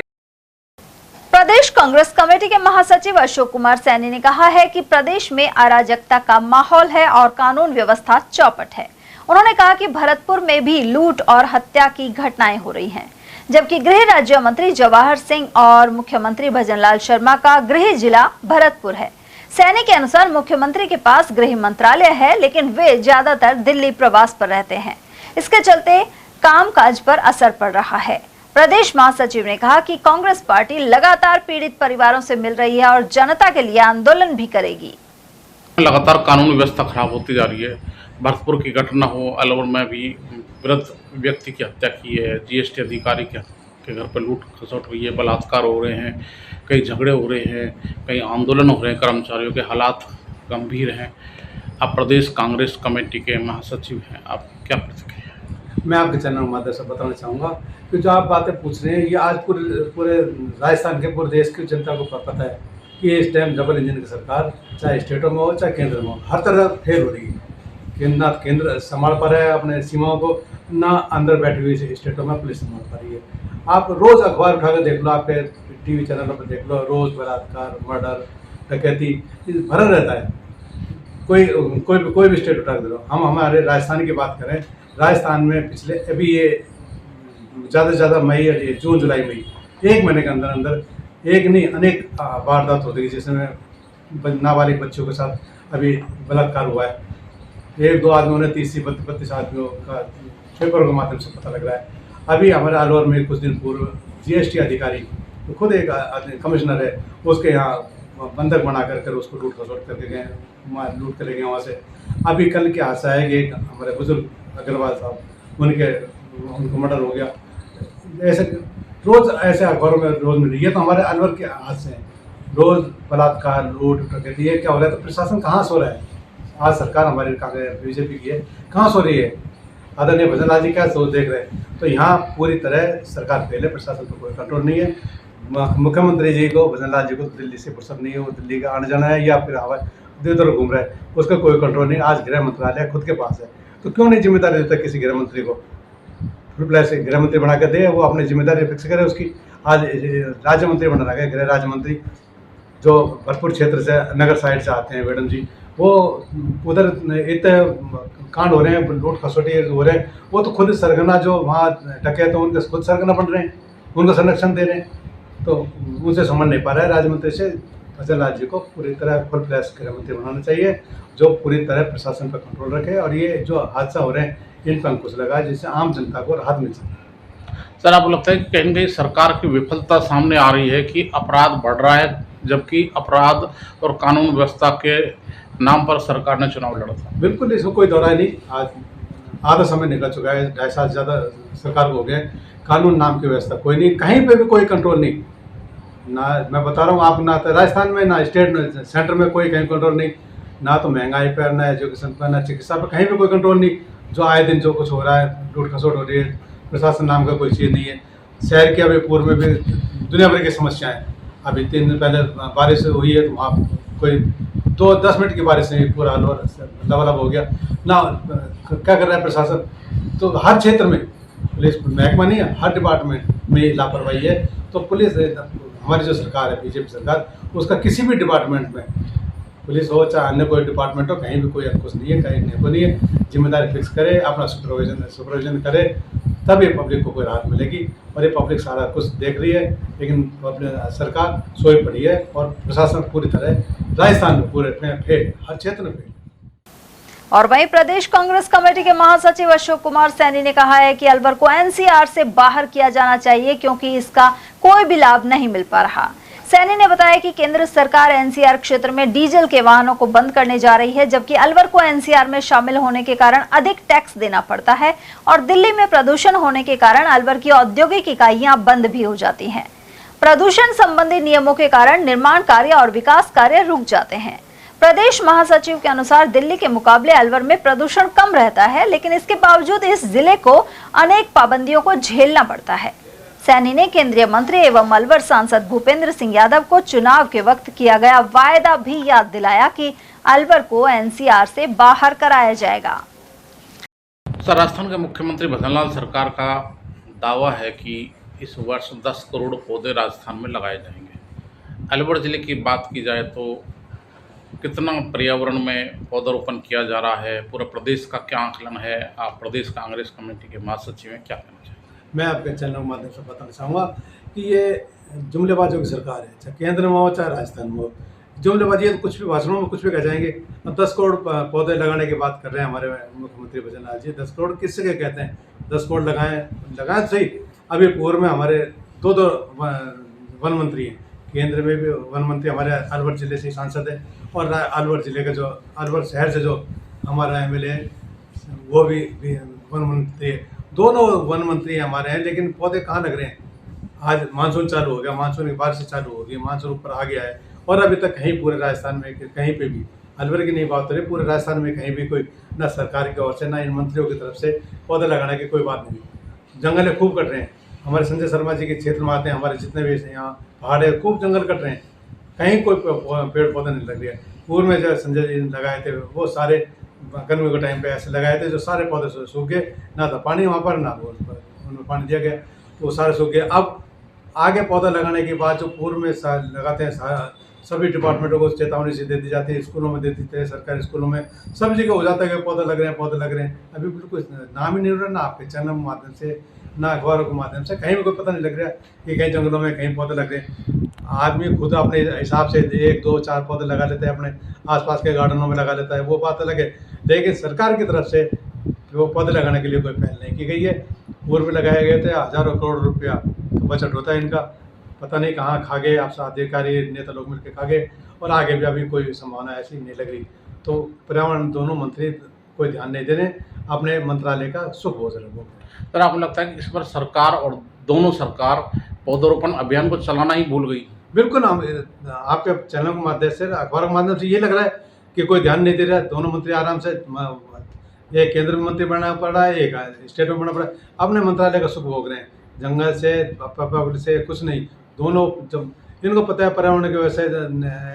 S2: प्रदेश कांग्रेस कमेटी के महासचिव अशोक कुमार सैनी ने कहा है कि प्रदेश में अराजकता का माहौल है और कानून व्यवस्था चौपट है। उन्होंने कहा कि भरतपुर में भी लूट और हत्या की घटनाएं हो रही हैं, जबकि गृह राज्य मंत्री जवाहर सिंह और मुख्यमंत्री भजनलाल शर्मा का गृह जिला भरतपुर है। सैनी के अनुसार मुख्यमंत्री के पास गृह मंत्रालय है, लेकिन वे ज्यादातर दिल्ली प्रवास पर रहते हैं। इसके चलते कामकाज पर असर पड़ रहा है। प्रदेश महासचिव ने कहा कि कांग्रेस पार्टी लगातार पीड़ित परिवारों से मिल रही है और जनता के लिए आंदोलन भी करेगी।
S6: लगातार कानून व्यवस्था खराब होती जा रही है। भरतपुर की घटना हो, अलवर में भी वृद्ध व्यक्ति की हत्या की है, जीएसटी अधिकारी के घर पर लूट खसोट हुई है, बलात्कार हो रहे हैं, कई झगड़े हो रहे हैं, कई आंदोलन हो रहे हैं, कर्मचारियों के हालात गंभीर हैं। आप प्रदेश कांग्रेस कमेटी के महासचिव हैं, आप क्या प्रतिक्रिया?
S25: मैं आपके चैनल के माध्यम से बताना चाहूँगा कि जो आप बातें पूछ रहे हैं ये आज पूरे राजस्थान के पूरे देश की जनता को पता है कि इस टाइम डबल इंजन की सरकार चाहे स्टेटों में हो चाहे केंद्र में हो, हर तरह फेल हो रही है। ना केंद्र संभाल पा रहा है अपने सीमाओं को, ना अंदर बैठी हुई स्टेटों में पुलिस संभाल पा रही है। आप रोज़ अखबार उठा कर देख लो, आपके टीवी चैनलों पर देख लो, रोज़ बलात्कार, मर्डर, डकैती भरा रहता है। कोई भी स्टेट उठा कर दे लो। हम हमारे राजस्थान की बात करें, राजस्थान में पिछले अभी ये ज़्यादा से ज़्यादा मई या जून जुलाई में 1 महीने के अंदर अंदर एक नहीं अनेक वारदात होती है, जिसमें नाबालिग बच्चों के साथ अभी बलात्कार हुआ है। 1-2 आदमियों ने 30-32 आदमियों का पेपरों के माध्यम से पता लग रहा है। अभी हमारे अलवर में कुछ दिन पूर्व जीएसटी अधिकारी तो खुद एक कमिश्नर है, उसके यहाँ बंधक बना कर उसको लूट खसोट करके गए, लूट कर गए वहाँ से। अभी कल क्या हादसा है कि एक हमारे बुजुर्ग अग्रवाल साहब उनको मर्डर हो गया। ऐसे रोज़ ऐसे अखबारों में रोज़ मिल रही है। तो हमारे अलवर के हादसे हैं, रोज़ बलात्कार, लूट डकैती, ये क्या हो रहा है? तो प्रशासन कहाँ सो रहा है? आज सरकार हमारी बीजेपी की है, कहाँ सो रही है? आदरणीय भजनलाल जी क्या सोच देख रहे हैं? तो यहाँ पूरी तरह सरकार फेल है, प्रशासन को कोई कंट्रोल नहीं है। मुख्यमंत्री जी को, भजनलाल जी को दिल्ली से फुर्सत नहीं है, वो दिल्ली का आने जाना है या फिर हवा इधर उधर घूम रहा है, उसका कोई कंट्रोल नहीं। आज गृह मंत्रालय खुद के पास है, तो क्यों नहीं जिम्मेदारी देता किसी गृह मंत्री को? से गृह मंत्री बना कर दे, वो अपनी जिम्मेदारी फिक्स करे उसकी। आज राज्य मंत्री बना रहा है, गृह राज्य मंत्री जो भरतपुर क्षेत्र से नगर साइड से आते हैं, मैडम जी, वो उधर इतने कांड हो रहे हैं, लूट खसोटी हो रहे हैं, वो तो खुद सरगना जो वहाँ डकैत तो उनके खुद सरगना बन रहे हैं, उनको संरक्षण दे रहे हैं, तो उनसे समझ नहीं पा रहा है राज्य मंत्री से। भजनलाल जी को पूरी तरह फुल फ्लैश गृहमंत्री बनाना चाहिए, जो पूरी तरह प्रशासन पर कंट्रोल रखे और ये जो हादसा हो रहे हैं इन पर अंकुश लगाए, जिससे आम जनता को राहत मिल सके।
S6: सर, आपको लगता है कि कहीं कहीं सरकार की विफलता सामने आ रही है कि अपराध बढ़ रहा है, जबकि अपराध और कानून व्यवस्था के नाम पर सरकार ने चुनाव लड़ा था?
S25: बिल्कुल, इसमें कोई दौरा नहीं। आज आधा समय निकल चुका है, 2.5 साल ज़्यादा सरकार को हो गए, कानून नाम की व्यवस्था कोई नहीं, कहीं पे भी कोई कंट्रोल नहीं। ना मैं बता रहा हूँ आप, ना तो राजस्थान में, ना स्टेट सेंटर में कोई कहीं कंट्रोल नहीं, ना तो महंगाई पर, ना एजुकेशन पर, ना चिकित्सा पर, कहीं पे कोई कंट्रोल नहीं। जो आए दिन जो कुछ हो रहा है, लूट खसोट हो रही है, प्रशासन नाम का कोई चीज़ नहीं है। शहर के अभी पूर्व में भी दुनिया भर की समस्याएं हैं। अभी 3 दिन पहले बारिश हुई है तो वहाँ कोई 2-10 मिनट की बारिश में पूरा लबालब हो गया ना। क्या कर रहा है प्रशासन? तो हर क्षेत्र में पुलिस महकमा नहीं है, हर डिपार्टमेंट में लापरवाही है। तो पुलिस, हमारी जो सरकार है बीजेपी सरकार, उसका किसी भी डिपार्टमेंट में, पुलिस हो चाहे अन्य कोई डिपार्टमेंट हो, कहीं भी कोई अंकुश नहीं है, कहीं नहीं है। जिम्मेदारी फिक्स करे, अपना सुपरविजन करे, तब ये पब्लिक को कोई राहत मिलेगी। और ये पब्लिक सारा कुछ देख रही है, लेकिन सरकार सोई पड़ी है और प्रशासन पूरी तरह राजस्थान में पूरे फेल, हर क्षेत्र में फेल।
S2: और वहीं प्रदेश कांग्रेस कमेटी के महासचिव अशोक कुमार सैनी ने कहा है कि अलवर को एनसीआर से बाहर किया जाना चाहिए, क्योंकि इसका कोई भी लाभ नहीं मिल पा रहा। सैनी ने बताया कि केंद्र सरकार एनसीआर क्षेत्र में डीजल के वाहनों को बंद करने जा रही है, जबकि अलवर को एनसीआर में शामिल होने के कारण अधिक टैक्स देना पड़ता है और दिल्ली में प्रदूषण होने के कारण अलवर की औद्योगिक इकाइयां बंद भी हो जाती हैं। प्रदूषण संबंधी नियमों के कारण निर्माण कार्य और विकास कार्य रुक जाते हैं। प्रदेश महासचिव के अनुसार दिल्ली के मुकाबले अलवर में प्रदूषण कम रहता है, लेकिन इसके बावजूद इस जिले को अनेक पाबंदियों को झेलना पड़ता है। सैनी ने केंद्रीय मंत्री एवं अलवर सांसद भूपेंद्र सिंह यादव को चुनाव के वक्त किया गया वायदा भी याद दिलाया कि अलवर को एनसीआर से बाहर कराया जाएगा।
S6: सर, राजस्थान के मुख्यमंत्री भजनलाल सरकार का दावा है कि इस वर्ष 10 करोड़ पौधे राजस्थान में लगाए जाएंगे। अलवर जिले की बात की जाए तो कितना पर्यावरण में पौधारोपण किया जा रहा है, पूरा प्रदेश का क्या आकलन है? आप प्रदेश कांग्रेस कमेटी के महासचिव हैं, क्या कहना चाहिए?
S25: मैं आपके चैनल के माध्यम से बताना चाहूँगा कि ये जुमलेबाजों की सरकार है, चाहे केंद्र में हो चाहे राजस्थान में हो। जुमलेबाजी है तो कुछ भी भाषणों में कुछ भी कह जाएंगे। 10 करोड़ पौधे लगाने की बात कर रहे हैं हमारे मुख्यमंत्री भजनलाल जी। 10 करोड़ किससे क्या कहते हैं? 10 करोड़ लगाएं सही। अभी पूर्व में हमारे 2 वन मंत्री हैं, केंद्र में भी वन मंत्री हमारे अलवर जिले से सांसद है, और अलवर जिले का जो अलवर शहर से जो हमारा MLA वो भी वन मंत्री है। दोनों वन मंत्री हमारे हैं, लेकिन पौधे कहाँ लग रहे हैं? आज मानसून चालू हो गया, मानसून की बारिश चालू हो गई, मानसून ऊपर आ गया है, और अभी तक कहीं पूरे राजस्थान में कहीं पे भी, अलवर की नहीं बात हो रही, पूरे राजस्थान में कहीं भी कोई ना सरकार की ओर से ना इन मंत्रियों की तरफ से पौधे लगाने की कोई बात नहीं। जंगलें खूब कट रहे हैं, हमारे संजय शर्मा जी के क्षेत्र में आते हैं, हमारे जितने भी यहाँ पहाड़ है खूब जंगल कट रहे हैं, कहीं कोई पेड़ पौधे नहीं लग रहे हैं। पूर्व में जो संजय जी लगाए थे वो सारे गर्मी के टाइम पे ऐसे लगाए थे, जो सारे पौधे सूख गए, ना था पानी वहाँ पर, ना उनमें पानी दिया गया, तो वो सारे सूख गए। अब आगे पौधा लगाने के बाद जो पूर्व में लगाते हैं, सभी डिपार्टमेंटों को चेतावनी से दे दी जाती है, स्कूलों में दे देते हैं, सरकारी स्कूलों में सब जगह हो जाता है कि पौधे लग रहे हैं। अभी बिल्कुल नाम ही नहीं हो रहा, ना आपके चैनल के माध्यम से ना अखबारों के माध्यम से, कहीं भी कोई पता नहीं लग रहा कि कहीं जंगलों में कहीं पौधे लग रहे हैं। आदमी खुद अपने हिसाब से 1, 2, 4 पौधे लगा लेते हैं, अपने आसपास के गार्डनों में लगा लेता है, वो बात अलग है। लेकिन सरकार की तरफ से वो पौधे लगाने के लिए कोई पहल नहीं की गई है। पूर्व में लगाए गए थे, हज़ारों करोड़ रुपया बजट होता है इनका, पता नहीं कहाँ खा गए, आपसे अधिकारी नेता लोग मिलकर खा गए, और आगे भी अभी कोई संभावना ऐसी नहीं लग रही। तो पर्यावरण दोनों मंत्री कोई ध्यान नहीं दे रहे, अपने मंत्रालय का सुख हो रहा है।
S6: सर, आपको लगता है कि इस पर सरकार और दोनों सरकार पौधारोपण अभियान को चलाना ही भूल गई? बिल्कुल,
S25: हम आपके चैनल के माध्यम से, अखबार के माध्यम से ये लग रहा है कि कोई ध्यान नहीं दे रहा है। दोनों मंत्री आराम से, एक केंद्र में मंत्री बनना पड़ रहा है, एक स्टेट में बनना पड़ रहा है, अपने मंत्रालय का सुख भोग रहे हैं। जंगल से कुछ नहीं, दोनों जब इनको पता है पर्यावरण की वजह से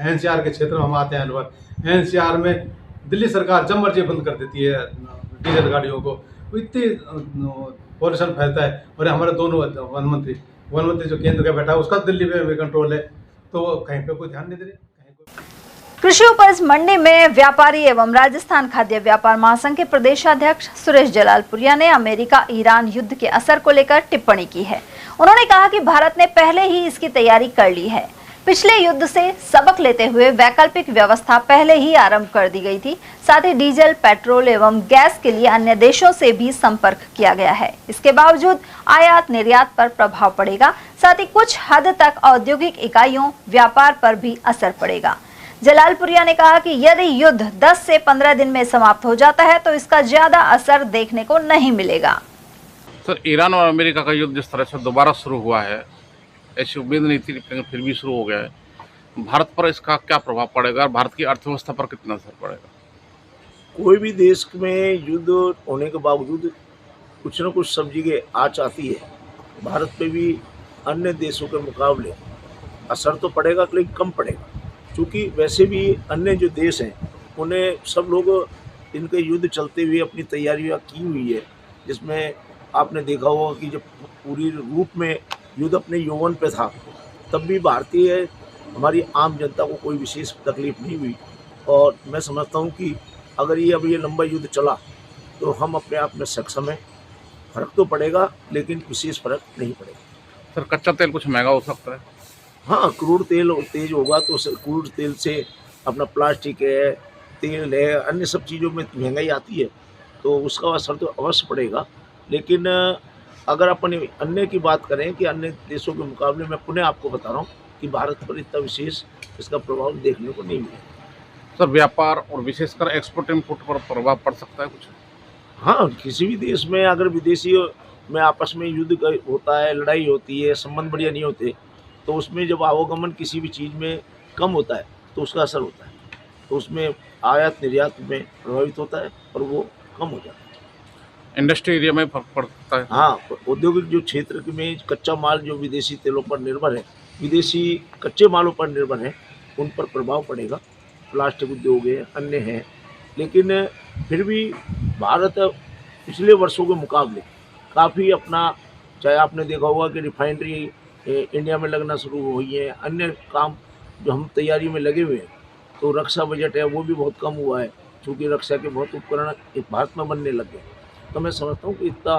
S25: NCR के क्षेत्र में हम आते हैं अलवर, NCR में दिल्ली सरकार जब मर्जी बंद कर देती है डीजल गाड़ियों को, इतनी पॉल्यूशन फैलता है। और हमारे दोनों वन मंत्री जो केंद्र का बैठा है उसका दिल्ली में कंट्रोल है, तो कहीं पे कोई ध्यान नहीं दे रहे।
S2: कृषि उपज मंडी में व्यापारी एवं राजस्थान खाद्य व्यापार महासंघ के प्रदेशाध्यक्ष सुरेश जलालपुरिया ने अमेरिका ईरान युद्ध के असर को लेकर टिप्पणी की है। उन्होंने कहा कि भारत ने पहले ही इसकी तैयारी कर ली है। पिछले युद्ध से सबक लेते हुए वैकल्पिक व्यवस्था पहले ही आरंभ कर दी गई थी। साथ ही डीजल, पेट्रोल एवं गैस के लिए अन्य देशों से भी संपर्क किया गया है। इसके बावजूद आयात निर्यात पर प्रभाव पड़ेगा। साथ ही कुछ हद तक औद्योगिक इकाइयों, व्यापार पर भी असर पड़ेगा। जलालपुरिया ने कहा कि यदि युद्ध 10 से 15 दिन में समाप्त हो जाता है तो इसका ज्यादा असर देखने को नहीं मिलेगा।
S6: सर, ईरान और अमेरिका का युद्ध जिस तरह से दोबारा शुरू हुआ है, ऐसी उम्मीद नहीं थी, लेकिन फिर भी शुरू हो गया है। भारत पर इसका क्या प्रभाव पड़ेगा और भारत की अर्थव्यवस्था पर कितना असर पड़ेगा?
S8: कोई भी देश में युद्ध होने के बावजूद कुछ न कुछ सब्जी के आँच आती है। भारत पे भी अन्य देशों के मुकाबले असर तो पड़ेगा, लेकिन कम पड़ेगा, क्योंकि वैसे भी अन्य जो देश हैं उन्हें सब लोग इनके युद्ध चलते हुए अपनी तैयारियां की हुई है, जिसमें आपने देखा होगा कि जब पूरी रूप में युद्ध अपने यौवन पे था तब भी भारतीय हमारी आम जनता को कोई विशेष तकलीफ नहीं हुई। और मैं समझता हूँ कि अगर ये अब ये लंबा युद्ध चला तो हम अपने आप में सक्षम हैं। फर्क तो पड़ेगा, लेकिन विशेष फर्क नहीं पड़ेगा।
S6: सर, कच्चा तेल कुछ महंगा हो सकता है?
S8: हाँ, क्रूड तेल तेज होगा तो क्रूड तेल से अपना प्लास्टिक है, तेल है, अन्य सब चीज़ों में महंगाई आती है, तो उसका असर तो अवश्य पड़ेगा। लेकिन अगर अपन अन्य की बात करें कि अन्य देशों के मुकाबले, मैं पुनः आपको बता रहा हूँ कि भारत पर इतना विशेष इसका प्रभाव देखने को नहीं मिलेगा।
S6: सर, व्यापार और विशेषकर एक्सपोर्ट इम्पोर्ट पर प्रभाव पड़ सकता है कुछ?
S8: हाँ, किसी भी देश में अगर विदेशी में आपस में युद्ध होता है, लड़ाई होती है, संबंध बढ़िया नहीं होते, तो उसमें जब आवागमन किसी भी चीज़ में कम होता है तो उसका असर होता है, तो उसमें आयात निर्यात में प्रभावित होता है और वो कम हो जाता है।
S6: इंडस्ट्री एरिया में फर्क पड़ता है?
S8: हाँ, औद्योगिक जो क्षेत्र में कच्चा माल जो विदेशी तेलों पर निर्भर है, विदेशी कच्चे मालों पर निर्भर है, उन पर प्रभाव पड़ेगा। प्लास्टिक उद्योग है, अन्य है, लेकिन फिर भी भारत पिछले वर्षों के मुकाबले काफ़ी अपना, चाहे आपने देखा होगा कि रिफाइनरी इंडिया में लगना शुरू हुई है, अन्य काम जो हम तैयारी में लगे हुए हैं, तो रक्षा बजट है वो भी बहुत कम हुआ है, क्योंकि रक्षा के बहुत उपकरण भारत में बनने लग गए। तो मैं समझता हूँ कि इतना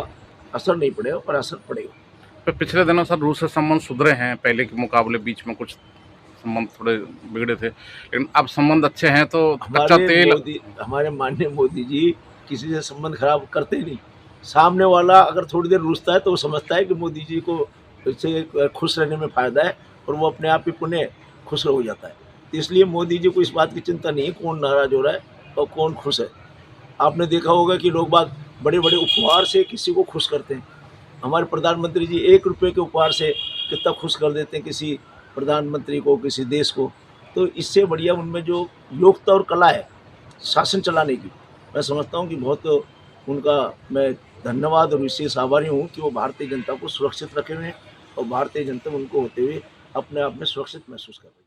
S8: असर नहीं पड़ेगा, पर असर पड़ेगा।
S6: तो पिछले दिनों सर रूस से संबंध सुधरे हैं पहले के मुकाबले, बीच में कुछ संबंध थोड़े बिगड़े थे, लेकिन अब संबंध अच्छे हैं। तो कच्चा तेल,
S8: हमारे माननीय मोदी जी किसी से संबंध खराब करते नहीं। सामने वाला अगर थोड़ी देर रूसता है तो वो समझता है कि मोदी जी को इससे खुश रहने में फ़ायदा है, और वो अपने आप ही पुनः खुश हो जाता है। तो इसलिए मोदी जी को इस बात की चिंता नहीं है कौन नाराज़ हो रहा है और कौन खुश है। आपने देखा होगा कि लोग बाग बड़े बड़े उपहार से किसी को खुश करते हैं। हमारे प्रधानमंत्री जी 1 रुपये के उपहार से कितना खुश कर देते हैं किसी प्रधानमंत्री को, किसी देश को। तो इससे बढ़िया उनमें जो योग्यता और कला है शासन चलाने की, मैं समझता हूँ कि बहुत उनका मैं धन्यवाद और विशेष आभारी हूँ कि वो भारतीय जनता को सुरक्षित रखे हुए हैं, और भारतीय जनता उनको होते हुए अपने आप में सुरक्षित महसूस कर रही है।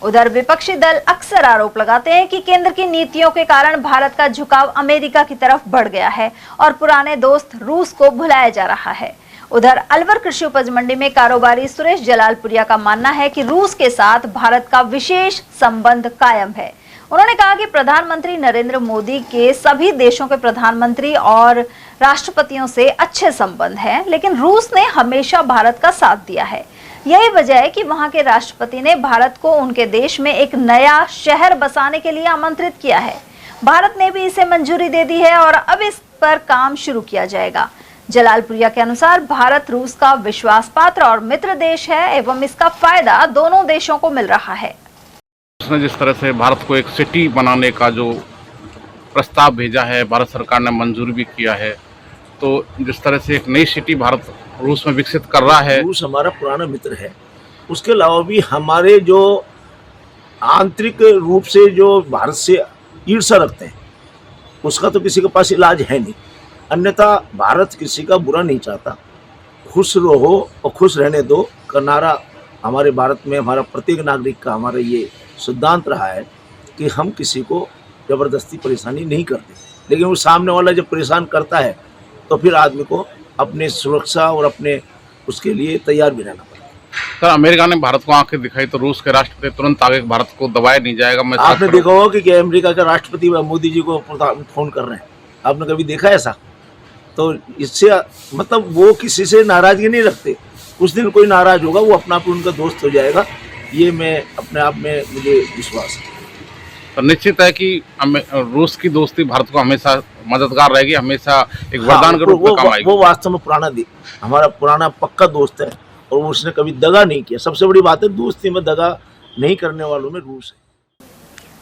S2: उधर विपक्षी दल अक्सर आरोप लगाते हैं कि केंद्र की नीतियों के कारण भारत का झुकाव अमेरिका की तरफ बढ़ गया है और पुराने दोस्त रूस को भुलाया जा रहा है। उधर अलवर कृषि उपज मंडी में कारोबारी सुरेश जलालपुरिया का मानना है कि रूस के साथ भारत का विशेष संबंध कायम है। उन्होंने कहा कि प्रधानमंत्री नरेंद्र मोदी के सभी देशों के प्रधानमंत्री और राष्ट्रपतियों से अच्छे संबंध हैं, लेकिन रूस ने हमेशा भारत का साथ दिया है। यही वजह है कि वहां के राष्ट्रपति ने भारत को उनके देश में एक नया शहर बसाने के लिए आमंत्रित किया है। भारत ने भी इसे मंजूरी दे दी है और अब इस पर काम शुरू किया जाएगा। जलालपुरिया के अनुसार भारत रूस का विश्वास पात्र और मित्र देश है एवं इसका फायदा दोनों देशों को मिल रहा है।
S6: उसने जिस तरह से भारत को एक सिटी बनाने का जो प्रस्ताव भेजा है, भारत सरकार ने मंजूर भी किया है, तो जिस तरह से एक नई सिटी भारत रूस में विकसित कर रहा है।
S8: रूस हमारा पुराना मित्र है, उसके अलावा भी हमारे जो आंतरिक रूप से जो भारत से ईर्ष्या रखते हैं उसका तो किसी के पास इलाज है नहीं। अन्यथा भारत किसी का बुरा नहीं चाहता, खुश रहो और खुश रहने दो का नारा हमारे भारत में, हमारा प्रत्येक नागरिक का हमारा ये सिद्धांत रहा है कि हम किसी को ज़बरदस्ती परेशानी नहीं करते। लेकिन वो सामने वाला जब परेशान करता है तो फिर आदमी को अपने सुरक्षा और अपने उसके लिए तैयार भी रहना पड़ता है।
S6: सर, अमेरिका ने भारत को आंखें दिखाई तो रूस के राष्ट्रपति तुरंत आगे भारत को दबाया नहीं जाएगा। मैं
S8: आपने देखा होगा कि अमेरिका का राष्ट्रपति मोदी जी को फोन कर रहे हैं, आपने कभी देखा ऐसा? तो इससे मतलब वो किसी से नाराजगी नहीं रखते। उस दिन कोई नाराज होगा वो अपना आप उनका दोस्त हो जाएगा, ये मैं अपने आप में मुझे विश्वास है।
S6: तो निश्चित है कि रूस की दोस्ती भारत को हमेशा मददगार रहेगी, हमेशा एक वरदान के रूप में काम आएगी।
S8: वो वास्तव में हमारा पुराना पक्का दोस्त है और उसने कभी दगा नहीं किया। सबसे बड़ी बात है दोस्ती में दगा नहीं करने वालों में रूस है।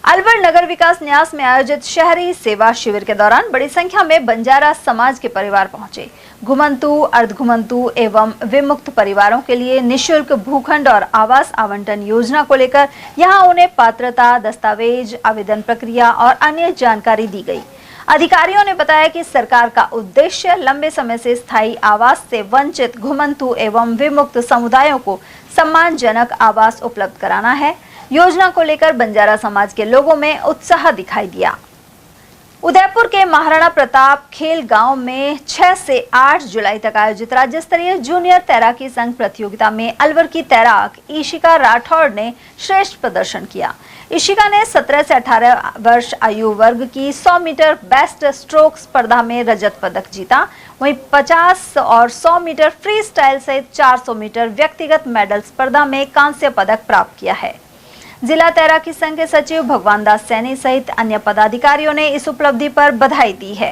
S2: अलवर नगर विकास न्यास में आयोजित शहरी सेवा शिविर के दौरान बड़ी संख्या में बंजारा समाज के परिवार पहुंचे। घुमंतु, अर्धघुमंतु एवं विमुक्त परिवारों के लिए निःशुल्क भूखंड और आवास आवंटन योजना को लेकर यहां उन्हें पात्रता, दस्तावेज, आवेदन प्रक्रिया और अन्य जानकारी दी गई। अधिकारियों ने बताया कि सरकार का उद्देश्य लंबे समय से स्थायी आवास से वंचित घुमंतु एवं विमुक्त समुदायों को सम्मानजनक आवास उपलब्ध कराना है। योजना को लेकर बंजारा समाज के लोगों में उत्साह दिखाई दिया। उदयपुर के महाराणा प्रताप खेल गांव में 6 से 8 जुलाई तक आयोजित राज्य स्तरीय जूनियर तैराकी संघ प्रतियोगिता में अलवर की तैराक ईशिका राठौड़ ने श्रेष्ठ प्रदर्शन किया। ईशिका ने 17 से 18 वर्ष आयु वर्ग की 100 मीटर बेस्ट स्ट्रोक स्पर्धा में रजत पदक जीता। वहीं 50 और 100 मीटर फ्री स्टाइल सहित 400 मीटर व्यक्तिगत मेडल स्पर्धा में कांस्य पदक प्राप्त किया है। जिला तैराकी संघ के सचिव भगवान दास सैनी सहित अन्य पदाधिकारियों ने इस उपलब्धि पर बधाई दी है।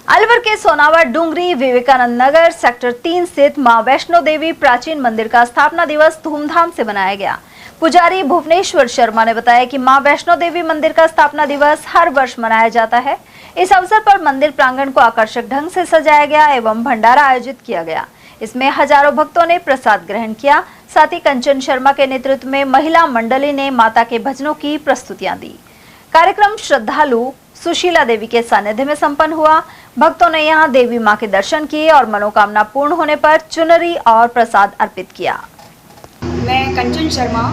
S2: अलवर के सोनावर डूंगरी विवेकानंद नगर सेक्टर 3 स्थित मां वैष्णो देवी प्राचीन मंदिर का स्थापना दिवस धूमधाम से मनाया गया। पुजारी भुवनेश्वर शर्मा ने बताया कि मां वैष्णो देवी मंदिर का स्थापना दिवस हर वर्ष मनाया जाता है। इस अवसर पर मंदिर प्रांगण को आकर्षक ढंग से सजाया गया एवं भंडारा आयोजित किया गया। इसमें हजारों भक्तों ने प्रसाद ग्रहण किया। साथ ही कंचन शर्मा के नेतृत्व में महिला मंडली ने माता के भजनों की प्रस्तुतियां दी। कार्यक्रम श्रद्धालु सुशीला देवी के सानिध्य में संपन्न हुआ। भक्तों ने यहां देवी मां के दर्शन किए और मनोकामना पूर्ण होने पर चुनरी और प्रसाद अर्पित किया।
S19: मैं कंचन शर्मा,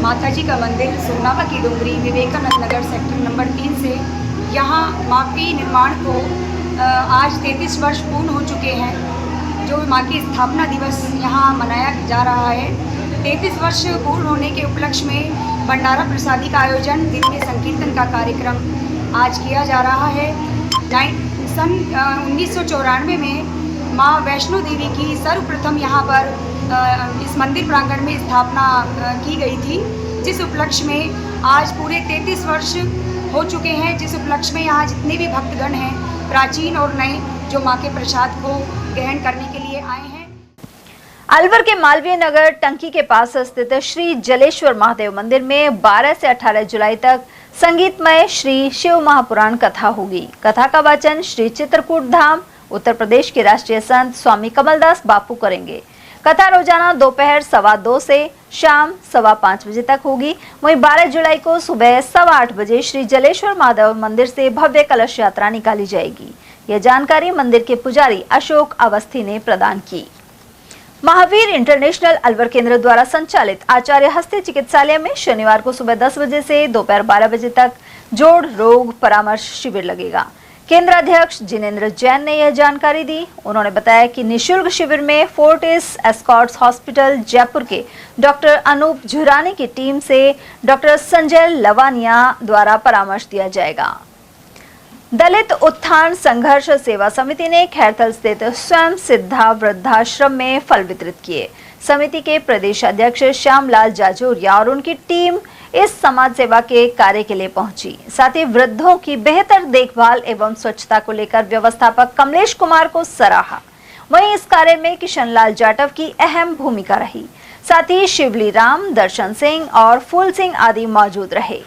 S19: माताजी का मंदिर सोनावा की डूंगरी विवेकानंद नगर सेक्टर नंबर 3 से यहाँ माँ के निर्माण को आज 33 वर्ष पूर्ण हो चुके हैं। जो माँ की स्थापना दिवस यहाँ मनाया जा रहा है। 33 वर्ष पूर्ण होने के उपलक्ष्य में भंडारा प्रसादी का आयोजन, दिन में संकीर्तन का कार्यक्रम आज किया जा रहा है। सन 1994 में माँ वैष्णो देवी की सर्वप्रथम यहाँ पर इस मंदिर प्रांगण में स्थापना की गई थी, जिस उपलक्ष्य में आज पूरे 33 वर्ष हो चुके हैं। जिस उपलक्ष्य में यहाँ जितने भी भक्तगण हैं, प्राचीन और नए, जो माँ के प्रसाद को ग्रहण करने के लिए आए हैं।
S2: अलवर के मालवीय नगर टंकी के पास स्थित श्री जलेश्वर महादेव मंदिर में 12 से 18 जुलाई तक संगीतमय श्री शिव महापुराण कथा होगी। कथा का वाचन श्री चित्रकूट धाम उत्तर प्रदेश के राष्ट्रीय संत स्वामी कमलदास बापू करेंगे। कथा रोजाना दोपहर 2:15 से शाम 5:15 बजे तक होगी। वहीं 12 जुलाई को सुबह 8:15 बजे श्री जलेश्वर महादेव मंदिर से भव्य कलश यात्रा निकाली जाएगी। यह जानकारी मंदिर के पुजारी अशोक अवस्थी ने प्रदान की। महावीर इंटरनेशनल अलवर केंद्र द्वारा संचालित आचार्य हस्ती चिकित्सालय में शनिवार को सुबह 10 बजे से दोपहर 12 बजे तक जोड़ रोग परामर्श शिविर लगेगा। केंद्र अध्यक्ष जिनेंद्र जैन ने यह जानकारी दी। उन्होंने बताया कि निःशुल्क शिविर में फोर्टिस एस्कॉर्ट्स हॉस्पिटल जयपुर के डॉक्टर अनूप झुरानी की टीम से डॉक्टर संजय लवानिया द्वारा परामर्श दिया जाएगा। दलित उत्थान संघर्ष सेवा समिति ने खैरथल स्थित स्वयं सिद्धा वृद्धाश्रम में फल वितरित किए। समिति के प्रदेश अध्यक्ष श्यामलाल जाजोरिया और उनकी टीम इस समाज सेवा के कार्य के लिए पहुंची। साथ ही वृद्धों की बेहतर देखभाल एवं स्वच्छता को लेकर व्यवस्थापक कमलेश कुमार को सराहा। वहीं इस कार्य में किशनलाल जाटव की अहम भूमिका रही। साथ ही शिवली राम, दर्शन सिंह और फूल सिंह आदि मौजूद रहे।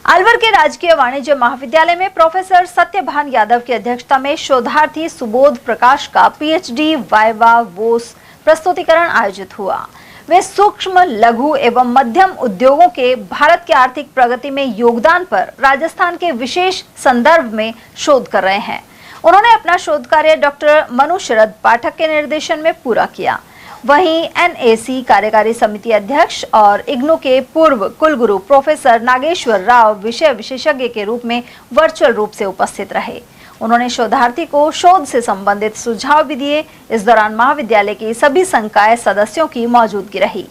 S2: अलवर के राजकीय वाणिज्य महाविद्यालय में प्रोफेसर सत्यभान यादव की अध्यक्षता में शोधार्थी सुबोध प्रकाश का पीएचडी वाइवा वोस प्रस्तुतिकरण आयोजित हुआ। वे सूक्ष्म, लघु एवं मध्यम उद्योगों के भारत की आर्थिक प्रगति में योगदान पर राजस्थान के विशेष संदर्भ में शोध कर रहे हैं। उन्होंने अपना शोध कार्य डॉक्टर मनु शरद पाठक के निर्देशन में पूरा किया। वहीं एनएसी कार्यकारी समिति अध्यक्ष और इग्नू के पूर्व कुलगुरु प्रोफेसर नागेश्वर राव विषय विशेषज्ञ के रूप में वर्चुअल रूप से उपस्थित रहे। उन्होंने शोधार्थी को शोध से संबंधित सुझाव भी दिए। इस दौरान महाविद्यालय के सभी संकाय सदस्यों की मौजूदगी रही।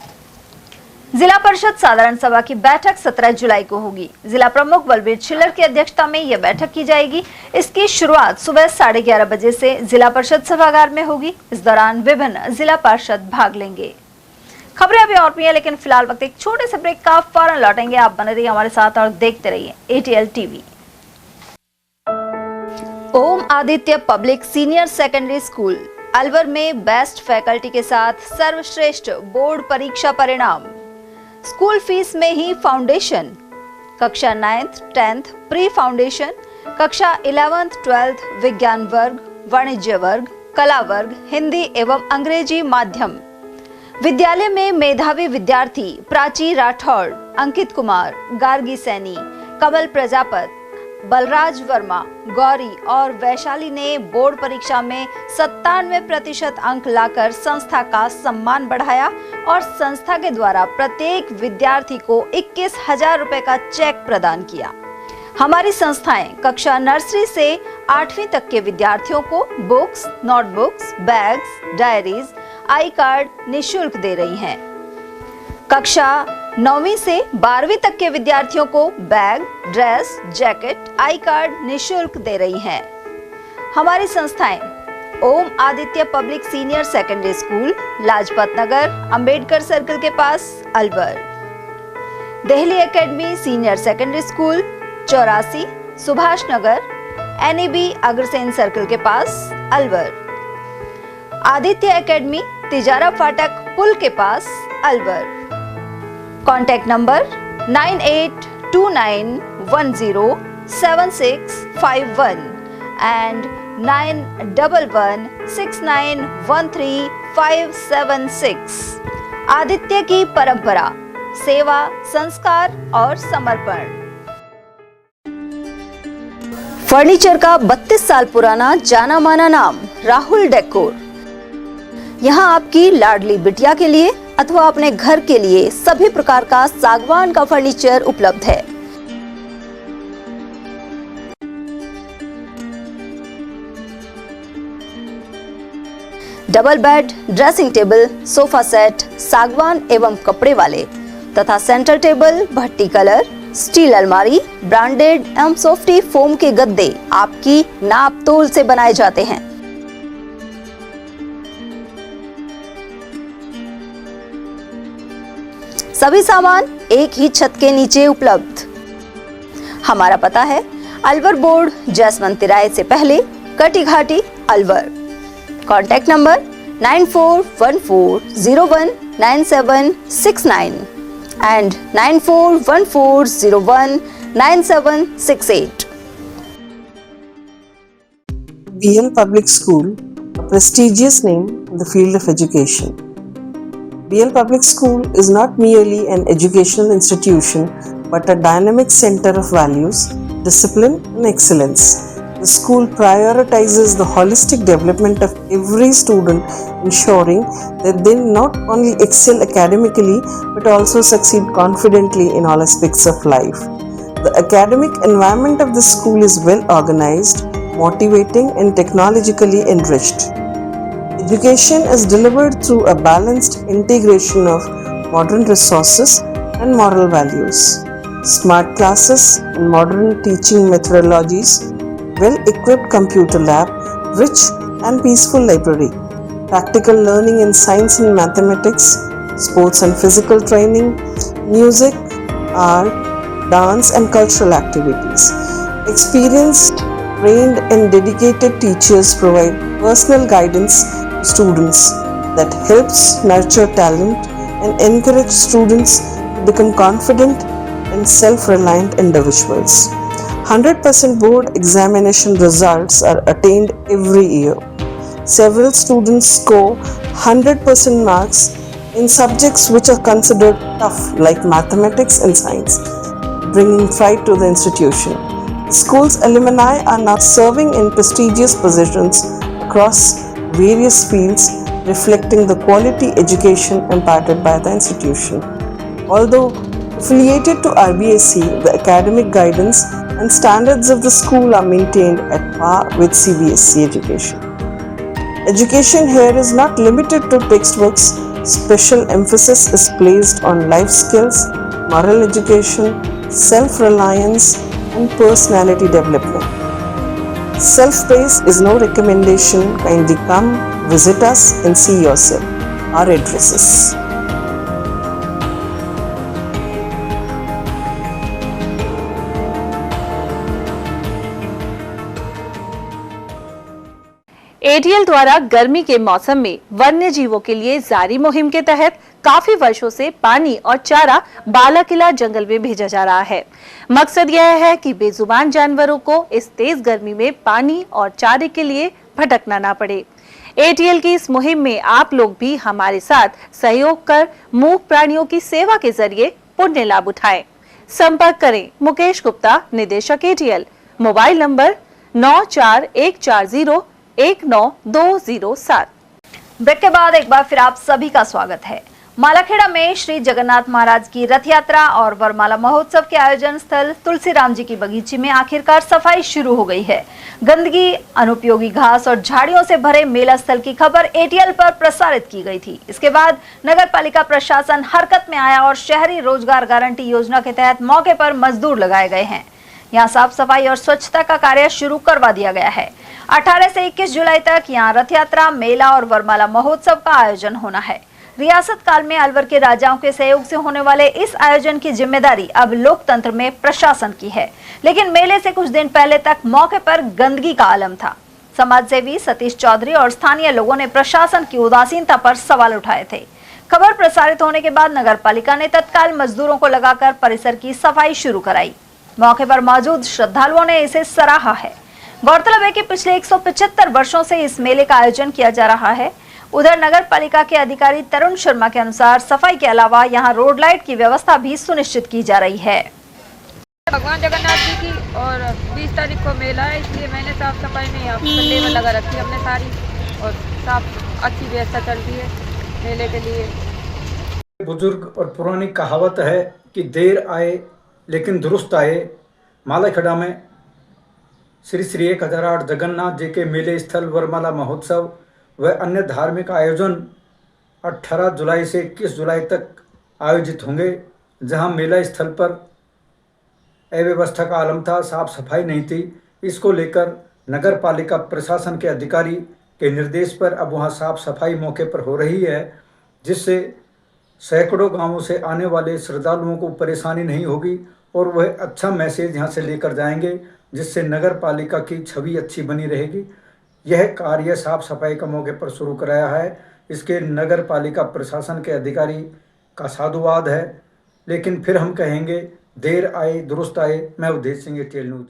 S2: जिला परिषद साधारण सभा की बैठक 17 जुलाई को होगी। जिला प्रमुख बलबीर छिल्लर की अध्यक्षता में यह बैठक की जाएगी। इसकी शुरुआत सुबह 11:30 बजे से जिला परिषद सभागार में होगी। इस दौरान विभिन्न जिला पार्षद भाग लेंगे। खबरें अभी और भी हैं, लेकिन फिलहाल वक्त एक छोटे से ब्रेक का, फौरन लौटेंगे। आप बने रहिए हमारे साथ और देखते रहिए ATL TV। Om Aditya public senior secondary school Alwar में बेस्ट फैकल्टी के साथ सर्वश्रेष्ठ बोर्ड परीक्षा परिणाम। स्कूल फीस में ही फाउंडेशन, कक्षा 9th 10th प्री फाउंडेशन, कक्षा 11th 12th विज्ञान वर्ग, वाणिज्य वर्ग, कला वर्ग, हिंदी एवं अंग्रेजी माध्यम। विद्यालय में मेधावी विद्यार्थी प्राची राठौड़, अंकित कुमार, गार्गी सैनी, कमल प्रजापत, बलराज वर्मा, गौरी और वैशाली ने बोर्ड परीक्षा में 97% अंक लाकर संस्था का सम्मान बढ़ाया और संस्था के द्वारा प्रत्येक विद्यार्थी को 21,000 रुपए का चेक प्रदान किया। हमारी संस्थाएं कक्षा नर्सरी से 8वीं तक के विद्यार्थियों को बुक्स, नोटबुक्स, बैग्स, डायरीज, आई कार्ड निःशुल्क दे रही हैं। कक्षा 9वीं से 12वीं तक के विद्यार्थियों को bag, dress, jacket, I card निःशुल्क दे रही हैं। हमारी संस्थाएं Om Aditya public senior secondary school, Lajpat Nagar, Ambedkar circle के पास, Alwar. Delhi academy senior secondary school, 84 Subhash Nagar, NEB Agrasen circle के पास, अलवर। आदित्य एकेडमी तिजारा फाटक पुल के पास, Alwar. Contact number 9829107651 and 9116913576। Aditya की परंपरा, सेवा, संस्कार और समर्पण। फर्नीचर का 32 साल पुराना जाना माना नाम राहुल डेकोर। यहाँ आपकी लाडली बिटिया के लिए अथवा अपने घर के लिए सभी प्रकार का सागवान का फर्नीचर उपलब्ध है। Double bed, dressing table, sofa set सागवान एवं कपड़े वाले तथा सेंटर टेबल, भट्टी कलर, स्टील अलमारी, ब्रांडेड एवं सॉफ्टी फोम के गद्दे आपकी नाप तोल से बनाए जाते हैं। सभी सामान एक ही छत के नीचे उपलब्ध। हमारा पता है अलवर बोर्ड, जसवंत तिराहे से पहले, Kati Ghati, Alwar. Contact number 9414019769 and 9414019768।
S9: BL Public School, a prestigious name in the field of education. BL Public School is not merely an educational institution but a dynamic center of values, discipline and excellence. The school prioritizes the holistic development of every student, ensuring that they not only excel academically but also succeed confidently in all aspects of life. The academic environment of the school is well organized, motivating and technologically enriched. Education is delivered through a balanced integration of modern resources and moral values. Smart classes and modern teaching methodologies, well-equipped computer lab, rich and peaceful library, practical learning in science and mathematics, sports and physical training, music, art, dance and cultural activities. Experienced, trained and dedicated teachers provide personal guidance to students that helps nurture talent and encourage students to become confident and self-reliant individuals. 100% board examination results are attained every year. Several students score 100% marks in subjects which are considered tough like mathematics and science, bringing pride to the institution. The school's alumni are now serving in prestigious positions across various fields, reflecting the quality education imparted by the institution. Although affiliated to RBSc, the academic guidance and standards of the school are maintained at par with CBSE education. Education here is not limited to textbooks. Special emphasis is placed on life skills, moral education, self-reliance, and personality development. Self-praise is no recommendation. Kindly come, visit us and see yourself. Our addresses:
S10: ATL द्वारा गर्मी के मौसम में वन्य जीवों के लिए जारी मुहिम के तहत काफी वर्षों से पानी और चारा बालाकिला जंगल में भेजा जा रहा है। मकसद यह है कि बेजुबान जानवरों को इस तेज गर्मी में पानी और चारे के लिए भटकना ना पड़े। एटीएल की इस मुहिम में आप लोग भी हमारे साथ सहयोग कर मूक प्राणियों की सेवा के जरिए पुण्य लाभ उठाएं। संपर्क करें मुकेश गुप्ता, निदेशक एटीएल, मोबाइल नंबर 9414019207।
S2: ब्रेक के बाद एक बार फिर आप सभी का स्वागत है। मालाखेड़ा में श्री जगन्नाथ महाराज की रथ यात्रा और वरमाला महोत्सव के आयोजन स्थल तुलसीराम जी की बगीचे में आखिरकार सफाई शुरू हो गई है। गंदगी, अनुपयोगी घास और झाड़ियों से भरे मेला स्थल की खबर एटीएल पर प्रसारित की गई थी। इसके बाद नगर पालिका प्रशासन हरकत में आया और शहरी रोजगार गारंटी योजना के तहत मौके पर मजदूर लगाए गए हैं। यहाँ साफ सफाई और स्वच्छता का कार्य शुरू करवा दिया गया है। 18 से 21 जुलाई तक यहाँ रथ यात्रा, मेला और वरमाला महोत्सव का आयोजन होना है। रियासत काल में अलवर के राजाओं के सहयोग से होने वाले इस आयोजन की जिम्मेदारी अब लोकतंत्र में प्रशासन की है, लेकिन मेले से कुछ दिन पहले तक मौके पर गंदगी का आलम था। समाजसेवी सतीश चौधरी और स्थानीय लोगों ने प्रशासन की उदासीनता पर सवाल उठाए थे। खबर प्रसारित होने के बाद नगर पालिका ने तत्काल मजदूरों को लगाकर परिसर की सफाई शुरू कराई। मौके पर मौजूद श्रद्धालुओं ने इसे सराहा है। गौरतलब है कि पिछले 175 वर्षों से इस मेले का आयोजन किया जा रहा है। उधर नगर पालिका के अधिकारी तरुण शर्मा के अनुसार सफाई के अलावा यहां रोड लाइट की व्यवस्था भी सुनिश्चित की जा रही है।
S3: भगवान जगन्नाथ जी की और 20 तारीख को मेला है, इसलिए मैंने साफ सफाई में लेवल लगा रखी है हमने सारी, और साफ अच्छी व्यवस्था चल रही है मेले के लिए।
S21: बुजुर्ग और पुरानी कहावत है कि देर आए लेकिन दुरुस्त आए। मालाखेड़ा में श्री श्री 1008 जगन्नाथ जी के मेले स्थल वरमाला महोत्सव व अन्य धार्मिक आयोजन 18 जुलाई से 21 जुलाई तक आयोजित होंगे। जहां मेला स्थल पर अव्यवस्था का आलम था, साफ सफाई नहीं थी। इसको लेकर नगर पालिका प्रशासन के अधिकारी के निर्देश पर अब वहां साफ सफाई मौके पर हो रही है, जिससे सैकड़ों गांवों से आने वाले श्रद्धालुओं को परेशानी नहीं होगी और वह अच्छा मैसेज यहां से लेकर जाएंगे, जिससे नगर पालिका की छवि अच्छी बनी रहेगी। यह कार्य साफ सफाई का मौके पर शुरू कराया है। इसके नगर पालिका प्रशासन के अधिकारी का साधुवाद है, लेकिन फिर हम कहेंगे देर आए दुरुस्त आए। मैं उदेश सिंह, एटीएल न्यूज।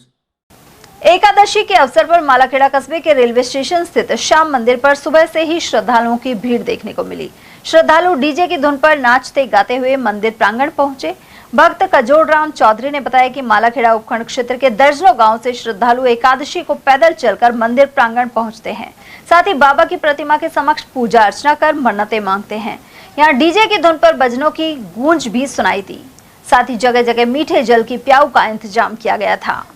S2: एकादशी के अवसर पर मालाखेड़ा कस्बे के रेलवे स्टेशन स्थित श्याम मंदिर पर सुबह से ही श्रद्धालुओं की भीड़ देखने को मिली। श्रद्धालु डीजे की धुन पर नाचते गाते हुए मंदिर प्रांगण पहुंचे। भक्त कजोड़राम चौधरी ने बताया कि मालाखेड़ा उपखंड क्षेत्र के दर्जनों गांव से श्रद्धालु एकादशी को पैदल चलकर मंदिर प्रांगण पहुंचते हैं। साथ ही बाबा की प्रतिमा के समक्ष पूजा अर्चना कर मन्नतें मांगते हैं। यहाँ डीजे की धुन पर भजनों की गूंज भी सुनाई दी। साथ ही जगह जगह मीठे जल की प्याऊ का इंतजाम किया गया था।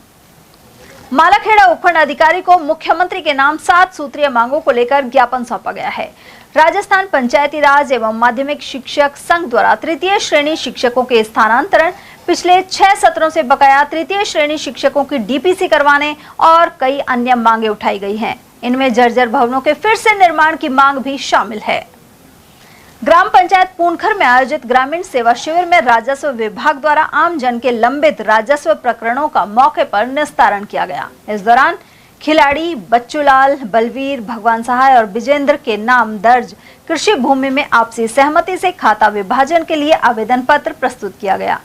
S2: मालाखेड़ा उपखंड अधिकारी को मुख्यमंत्री के नाम 7 सूत्रीय मांगों को लेकर ज्ञापन सौंपा गया है। राजस्थान पंचायती राज एवं माध्यमिक शिक्षक संघ द्वारा तृतीय श्रेणी शिक्षकों के स्थानांतरण, पिछले 6 सत्रों से बकाया तृतीय श्रेणी शिक्षकों की डीपीसी करवाने और कई अन्य मांगे उठाई गई हैं। इनमें जर्जर भवनों के फिर से निर्माण की मांग भी शामिल है। ग्राम पंचायत पूनखर में आयोजित ग्रामीण सेवा शिविर में राजस्व विभाग द्वारा आम जन के लंबित राजस्व प्रकरणों का मौके पर निस्तारण किया गया। इस दौरान खिलाड़ी बच्चूलाल, बलवीर, भगवान सहाय और विजेंद्र के नाम दर्ज कृषि भूमि में आपसी सहमति से खाता विभाजन के लिए आवेदन पत्र प्रस्तुत किया गया।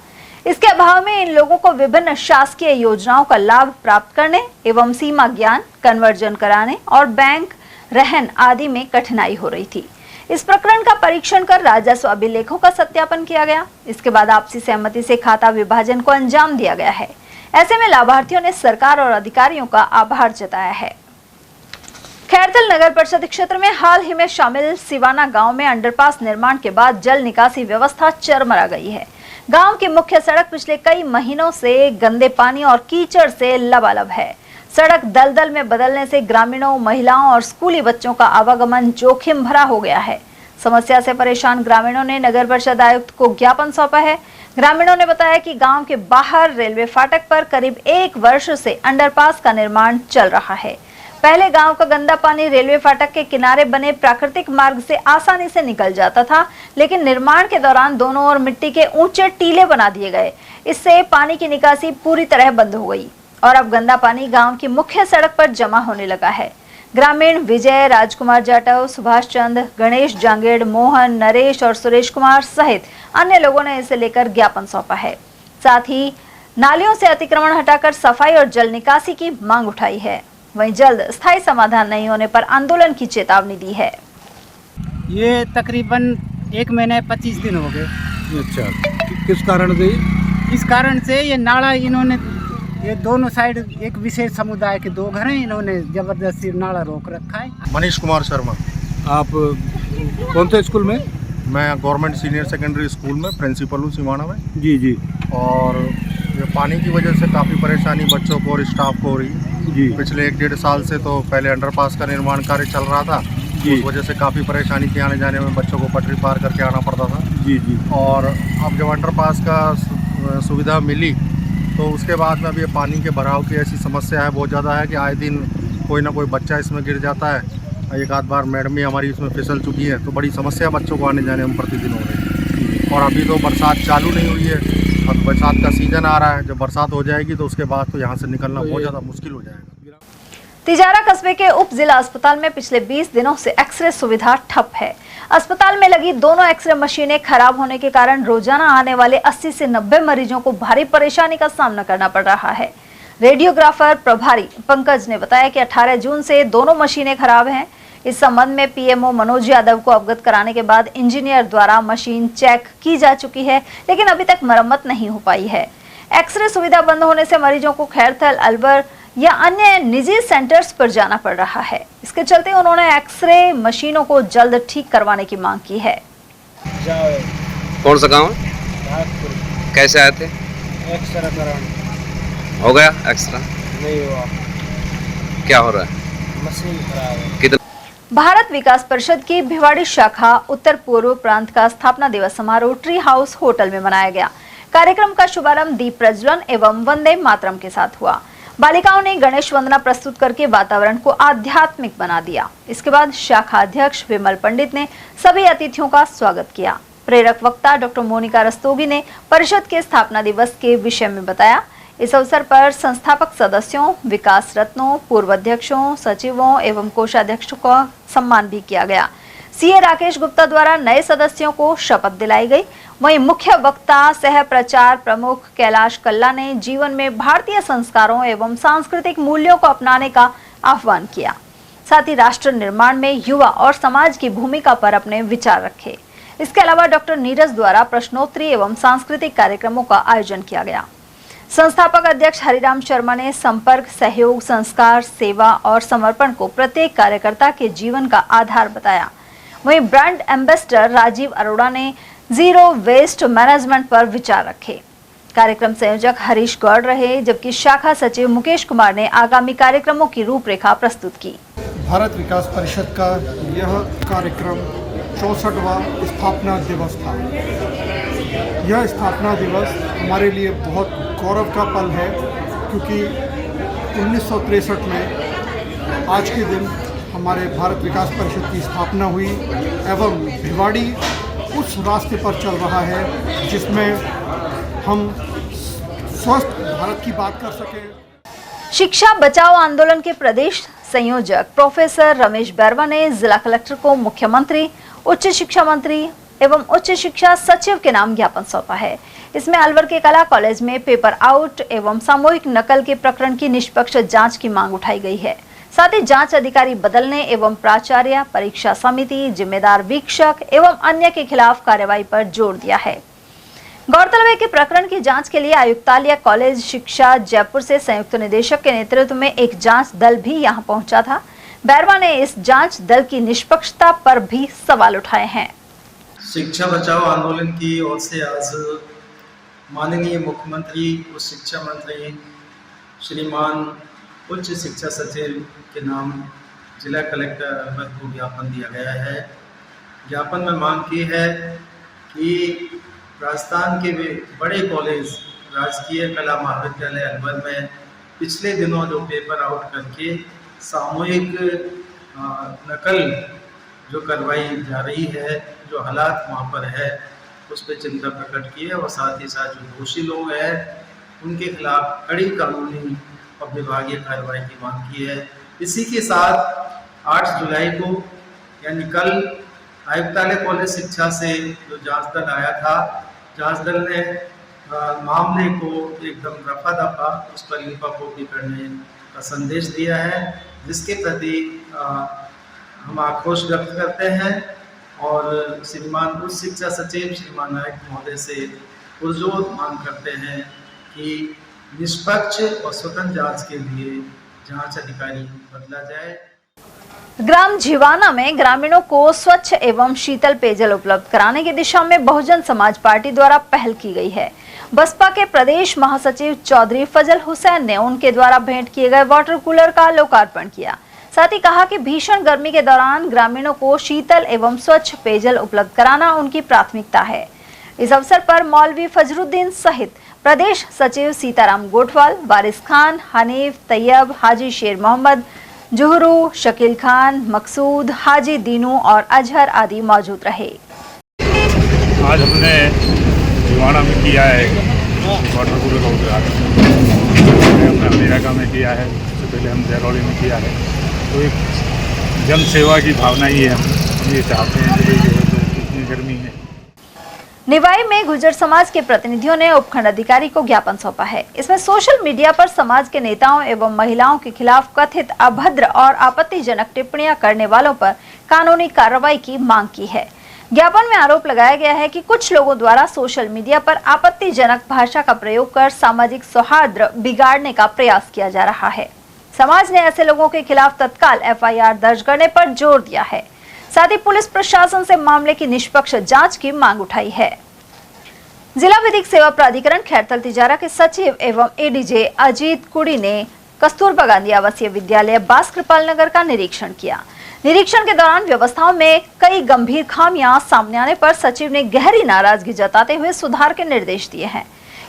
S2: इसके अभाव में इन लोगों को विभिन्न शासकीय योजनाओं का लाभ प्राप्त करने एवं सीमा ज्ञान, कन्वर्जन कराने और बैंक रहन आदि में कठिनाई हो रही थी। इस प्रकरण का परीक्षण कर राजस्व अभिलेखों का सत्यापन किया गया। इसके बाद आपसी सहमति से खाता विभाजन को अंजाम दिया गया है। ऐसे में लाभार्थियों ने सरकार और अधिकारियों का आभार जताया है। खैरतल नगर परिषद क्षेत्र में हाल ही में शामिल सिवाना गांव में अंडरपास निर्माण के बाद जल निकासी व्यवस्था चरमरा गई है। गांव की मुख्य सड़क पिछले कई महीनों से गंदे पानी और कीचड़ से लबालब है। सड़क दलदल में बदलने से ग्रामीणों, महिलाओं और स्कूली बच्चों का आवागमन जोखिम भरा हो गया है। समस्या से परेशान ग्रामीणों ने नगर परिषद आयुक्त को ज्ञापन सौंपा है। ग्रामीणों ने बताया कि गांव के बाहर रेलवे फाटक पर करीब 1 वर्ष से अंडरपास का निर्माण चल रहा है। पहले गांव का गंदा पानी रेलवे फाटक के किनारे बने प्राकृतिक मार्ग से आसानी से निकल जाता था, लेकिन निर्माण के दौरान दोनों ओर मिट्टी के ऊंचे टीले बना दिए गए। इससे पानी की निकासी पूरी तरह बंद हो गई और अब गंदा पानी गांव की मुख्य सड़क पर जमा होने लगा है। ग्रामीण विजय, राजकुमार जाटव, सुभाष चंद, गणेश जांगेड़, मोहन, नरेश और सुरेश कुमार सहित अन्य लोगों ने इसे लेकर ज्ञापन सौंपा है। साथ ही नालियों से अतिक्रमण हटाकर सफाई और जल निकासी की मांग उठाई है। वहीं जल्द स्थायी समाधान नहीं होने पर आंदोलन की चेतावनी दी है।
S23: ये तकरीबन 1 महीने 25 दिन हो गए।
S24: अच्छा, किस कारण से?
S23: इस कारण से ये नाला इन्होंने, ये दोनों साइड एक विशेष समुदाय के 2 घर हैं, इन्होंने जबरदस्ती नाला रोक रखा है।
S24: मनीष कुमार शर्मा।
S18: आप कौन से स्कूल में?
S24: मैं गवर्नमेंट सीनियर सेकेंडरी स्कूल में प्रिंसिपल हूँ सिवाना में।
S18: जी जी।
S24: और ये पानी की वजह से काफ़ी परेशानी बच्चों को और स्टाफ को हो रही है
S18: जी।
S24: पिछले 1-1.5 साल से तो पहले अंडरपास का निर्माण कार्य चल रहा था, उस वजह से काफ़ी परेशानी थी, आने जाने में बच्चों को पटरी पार करके आना पड़ता था।
S18: जी जी।
S24: और अब जब अंडरपास का सुविधा मिली तो उसके बाद में अब ये पानी के भराव की ऐसी समस्या है बहुत ज़्यादा है कि आए दिन कोई ना कोई बच्चा इसमें गिर जाता है। एक आध बार मैडम ही हमारी इसमें फिसल चुकी है, तो बड़ी समस्या बच्चों को आने जाने में प्रतिदिन हो रही है। और अभी तो बरसात चालू नहीं हुई है, अब बरसात का सीज़न आ रहा है, जब बरसात हो जाएगी तो उसके बाद तो यहाँ से निकलना बहुत ज़्यादा मुश्किल हो जाएगा।
S2: तिजारा कस्बे के उप जिला अस्पताल में पिछले 20 दिनों से एक्सरे सुविधा ठप है। अस्पताल में लगी दोनों एक्सरे मशीनें खराब होने के कारण रोजाना आने वाले 80 से 90 मरीजों को भारी परेशानी का सामना करना पड़ रहा है। रेडियोग्राफर प्रभारी पंकज ने बताया कि 18 जून से दोनों मशीनें खराब हैं। इस संबंध में पीएमओ मनोज यादव को अवगत कराने के बाद इंजीनियर द्वारा मशीन चेक की जा चुकी है, लेकिन अभी तक मरम्मत नहीं हो पाई है। एक्सरे सुविधा बंद होने से मरीजों को खैरथल, अलवर या अन्य निजी सेंटर्स पर जाना पड़ रहा है। इसके चलते उन्होंने एक्सरे मशीनों को जल्द ठीक करवाने की मांग की है।
S4: कौन सा गाँव? कैसे आए थे?
S23: एक्सरे कराने।
S4: हो गया एक्सरा?
S23: नहीं हुआ।
S4: क्या हो रहा है?
S23: मशीन खराब है।
S4: कितना?
S2: भारत विकास परिषद की भिवाड़ी शाखा उत्तर पूर्व प्रांत का स्थापना दिवस समारोह ट्री हाउस होटल में मनाया गया। कार्यक्रम का शुभारंभ दीप प्रज्वलन एवं वंदे मातरम के साथ हुआ। बालिकाओं ने गणेश वंदना प्रस्तुत करके वातावरण को आध्यात्मिक बना दिया। इसके बाद शाखा अध्यक्ष विमल पंडित ने सभी अतिथियों का स्वागत किया। प्रेरक वक्ता डॉक्टर मोनिका रस्तोगी ने परिषद के स्थापना दिवस के विषय में बताया। इस अवसर पर संस्थापक सदस्यों, विकास रत्नों, पूर्व अध्यक्षों, सचिवों एवं कोषाध्यक्षों का सम्मान भी किया गया। सीए राकेश गुप्ता द्वारा नए सदस्यों को शपथ दिलाई गई। वहीं मुख्य वक्ता सह प्रचार प्रमुख कैलाश कल्ला ने जीवन में भारतीय संस्कारों एवं सांस्कृतिक मूल्यों को अपनाने का आह्वान किया। साथ ही राष्ट्र निर्माण में युवा और समाज की भूमिका पर अपने विचार रखे। इसके अलावा डॉक्टर नीरज द्वारा प्रश्नोत्तरी एवं सांस्कृतिक कार्यक्रमों का आयोजन किया गया। संस्थापक अध्यक्ष हरिराम शर्मा ने संपर्क, सहयोग, संस्कार, सेवा और समर्पण को प्रत्येक कार्यकर्ता के जीवन का आधार बताया। वहीं ब्रांड एम्बेसडर राजीव अरोड़ा ने जीरो वेस्ट मैनेजमेंट पर विचार रखे। कार्यक्रम संयोजक हरीश गौड़ रहे, जबकि शाखा सचिव मुकेश कुमार ने आगामी कार्यक्रमों की रूपरेखा प्रस्तुत की।
S11: भारत विकास परिषद का यह कार्यक्रम 64वां स्थापना दिवस था। यह स्थापना दिवस हमारे लिए बहुत गौरव का पल है, क्योंकि 1963 में आज के दिन हमारे भारत विकास परिषद की स्थापना हुई एवं भिवाड़ी उस रास्ते पर चल रहा है जिसमें हम स्वस्थ भारत की बात कर सकें।
S2: शिक्षा बचाओ आंदोलन के प्रदेश संयोजक प्रोफेसर रमेश बैरवा ने जिला कलेक्टर को मुख्यमंत्री, उच्च शिक्षा मंत्री एवं उच्च शिक्षा सचिव के नाम ज्ञापन सौंपा है। इसमें अलवर के कला कॉलेज में पेपर आउट एवं सामूहिक नकल के प्रकरण की निष्पक्ष जांच की मांग उठाई गई है। साथ ही जांच अधिकारी बदलने एवं प्राचार्य, परीक्षा समिति, जिम्मेदार वीक्षक एवं अन्य के खिलाफ कार्रवाई पर जोर दिया है। गौरतलब है कि प्रकरण की जांच के लिए आयुक्तालय कॉलेज शिक्षा जयपुर से संयुक्त निदेशक के नेतृत्व में एक जांच दल भी यहां पहुंचा था। बैरवा ने इस जांच दल की निष्पक्षता पर भी सवाल उठाए हैं।
S12: शिक्षा बचाओ आंदोलन की ओर से आज माननीय मुख्यमंत्री और शिक्षा मंत्री श्रीमान उच्च शिक्षा सचिव के नाम जिला कलेक्टर अलवर को ज्ञापन दिया गया है। ज्ञापन में मांग की है कि राजस्थान के बड़े कॉलेज राजकीय कला महाविद्यालय अलवर में पिछले दिनों जो पेपर आउट करके सामूहिक नकल जो करवाई जा रही है, जो हालात वहाँ पर है, उस पर चिंता प्रकट की है और साथ ही साथ जो दोषी लोग हैं उनके खिलाफ कड़ी कानूनी और विभागीय कार्रवाई की मांग की है। इसी के साथ 8 जुलाई को यानी कल आयुक्तालय कॉलेज शिक्षा से जो जांच दल आया था, जांच दल ने मामले को एकदम रफा दफा उस पर लिपापोती करने का संदेश दिया है, जिसके प्रति हम आक्रोश व्यक्त करते हैं और श्रीमान उच्च शिक्षा सचिव श्रीमान नायक महोदय से पुरजोर मांग करते हैं कि निष्पक्ष और स्वतंत्र जांच के लिए जांच अधिकारी बदला जाए।
S2: ग्राम झिवाना में ग्रामीणों को स्वच्छ एवं शीतल पेयजल उपलब्ध कराने की दिशा में बहुजन समाज पार्टी द्वारा पहल की गई है। बसपा के प्रदेश महासचिव चौधरी फजल हुसैन ने उनके द्वारा भेंट किए गए वाटर कूलर का लोकार्पण किया। साथ ही कहा कि भीषण गर्मी के दौरान ग्रामीणों को शीतल एवं स्वच्छ पेयजल उपलब्ध कराना उनकी प्राथमिकता है। इस अवसर पर मौलवी फजरुद्दीन सहित प्रदेश सचिव सीताराम गोठवाल, वारिस खान, हनीफ, तैयब, हाजी शेर मोहम्मद, जुहरू, शकील खान, मकसूद, हाजी दीनू और अजहर आदि मौजूद रहे।
S13: आज हमने झिवाना में किया है वाटर कूलर का उद्घाटन, हमने अमेरिका में किया है, उससे पहले हम जरौली में किया है। तो एक जन सेवा की भावना ही है, हम ये चाहते हैं कि इतनी गर्मी है।
S2: निवाई में गुर्जर समाज के प्रतिनिधियों ने उपखंड अधिकारी को ज्ञापन सौंपा है। इसमें सोशल मीडिया पर समाज के नेताओं एवं महिलाओं के खिलाफ कथित अभद्र और आपत्तिजनक टिप्पणियां करने वालों पर कानूनी कार्रवाई की मांग की है। ज्ञापन में आरोप लगाया गया है कि कुछ लोगों द्वारा सोशल मीडिया पर आपत्तिजनक भाषा का प्रयोग कर सामाजिक सौहार्द बिगाड़ने का प्रयास किया जा रहा है। समाज ने ऐसे लोगों के खिलाफ तत्काल FIR दर्ज करने पर जोर दिया है। साथ ही पुलिस प्रशासन से मामले की निष्पक्ष जांच की मांग उठाई है। जिला विधिक सेवा प्राधिकरण खैरथल तिजारा के सचिव एवं ADJ अजीत कुड़ी ने कस्तूरबा गांधी आवासीय विद्यालय बास कृपाल नगर का निरीक्षण किया। निरीक्षण के दौरान व्यवस्थाओं में कई गंभीर खामियां सामने आने पर सचिव ने गहरी नाराजगी जताते हुए सुधार के निर्देश दिए हैं।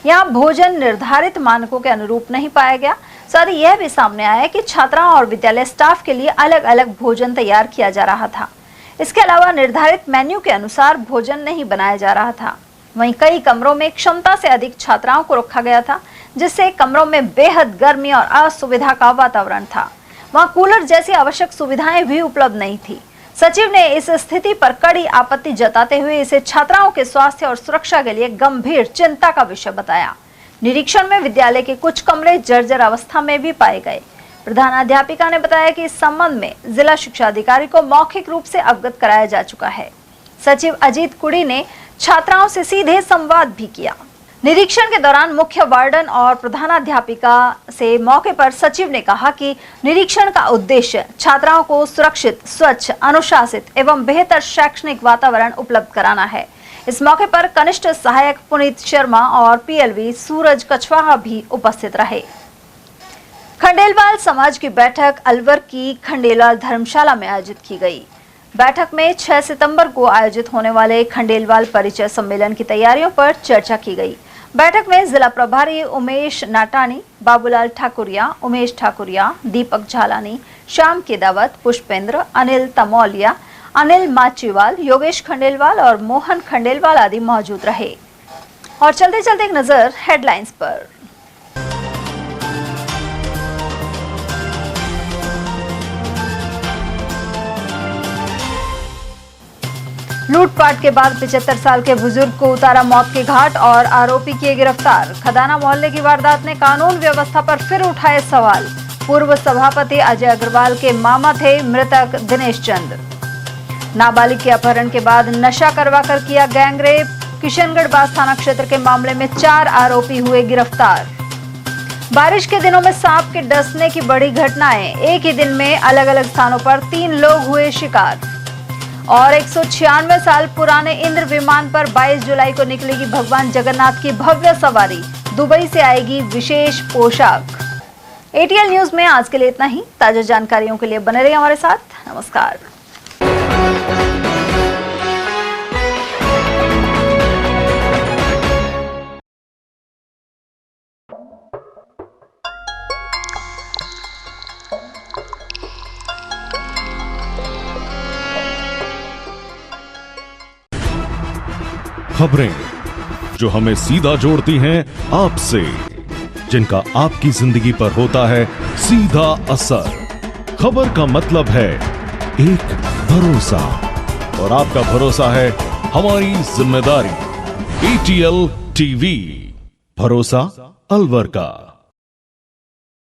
S2: यहाँ भोजन निर्धारित मानकों के अनुरूप नहीं पाया गया। साथ ही यह भी सामने आया कि छात्राओं और विद्यालय स्टाफ के लिए अलग अलग भोजन तैयार किया जा रहा था। इसके अलावा निर्धारित मेन्यू के अनुसार भोजन नहीं बनाया जा रहा था। वहीं कई कमरों में क्षमता से अधिक छात्राओं को रखा गया था, जिससे कमरों में बेहद गर्मी और असुविधा का वातावरण था। वहां कूलर जैसी आवश्यक सुविधाएं भी उपलब्ध नहीं थी। सचिव ने इस स्थिति पर कड़ी आपत्ति जताते हुए इसे छात्राओं के स्वास्थ्य और सुरक्षा के लिए गंभीर चिंता का विषय बताया। निरीक्षण में विद्यालय के कुछ कमरे जर्जर अवस्था में भी पाए गए। प्रधानाध्यापिका ने बताया कि इस संबंध में जिला शिक्षा अधिकारी को मौखिक रूप से अवगत कराया जा चुका है। सचिव अजीत कुड़ी ने छात्राओं से सीधे संवाद भी किया। निरीक्षण के दौरान मुख्य वार्डन और प्रधानाध्यापिका से मौके पर सचिव ने कहा कि निरीक्षण का उद्देश्य छात्राओं को सुरक्षित, स्वच्छ, अनुशासित एवं बेहतर शैक्षणिक वातावरण उपलब्ध कराना है। इस मौके पर कनिष्ठ सहायक पुनीत शर्मा और PLV सूरज कछवाहा भी उपस्थित रहे। खंडेलवाल समाज की बैठक अलवर की खंडेलवाल धर्मशाला में आयोजित की गई। बैठक में 6 सितंबर को आयोजित होने वाले खंडेलवाल परिचय सम्मेलन की तैयारियों पर चर्चा की गई। बैठक में जिला प्रभारी उमेश नाटानी, बाबूलाल ठाकुरिया, उमेश ठाकुरिया, दीपक झालानी, श्याम केदावत, पुष्पेंद्र, अनिल तमौलिया, अनिल माचीवाल, योगेश खंडेलवाल और मोहन खंडेलवाल आदि मौजूद रहे। और चलते चलते एक नजर हेडलाइंस पर। लूटपाट के बाद 75 साल के बुजुर्ग को उतारा मौत के घाट और आरोपी किए गिरफ्तार। खदाना मोहल्ले की वारदात ने कानून व्यवस्था पर फिर उठाए सवाल। पूर्व सभापति अजय अग्रवाल के मामा थे मृतक दिनेश चंद। नाबालिग के अपहरण के बाद नशा करवाकर किया गैंगरेप। किशनगढ़ बास थाना क्षेत्र के मामले में 4 आरोपी हुए गिरफ्तार। बारिश के दिनों में सांप के डसने की बड़ी घटनाएं। एक ही दिन में अलग अलग स्थानों पर 3 लोग हुए शिकार। और 196 साल पुराने इंद्र विमान पर 22 जुलाई को निकलेगी भगवान जगन्नाथ की भव्य सवारी। दुबई से आएगी विशेष पोशाक। ATL न्यूज में आज के लिए इतना ही। ताजा जानकारियों के लिए बने रहिए हमारे साथ। नमस्कार।
S14: खबरें जो हमें सीधा जोड़ती हैं आपसे, जिनका आपकी जिंदगी पर होता है सीधा असर। खबर का मतलब है एक भरोसा, और आपका भरोसा है हमारी जिम्मेदारी। ETL TV, भरोसा अलवर का।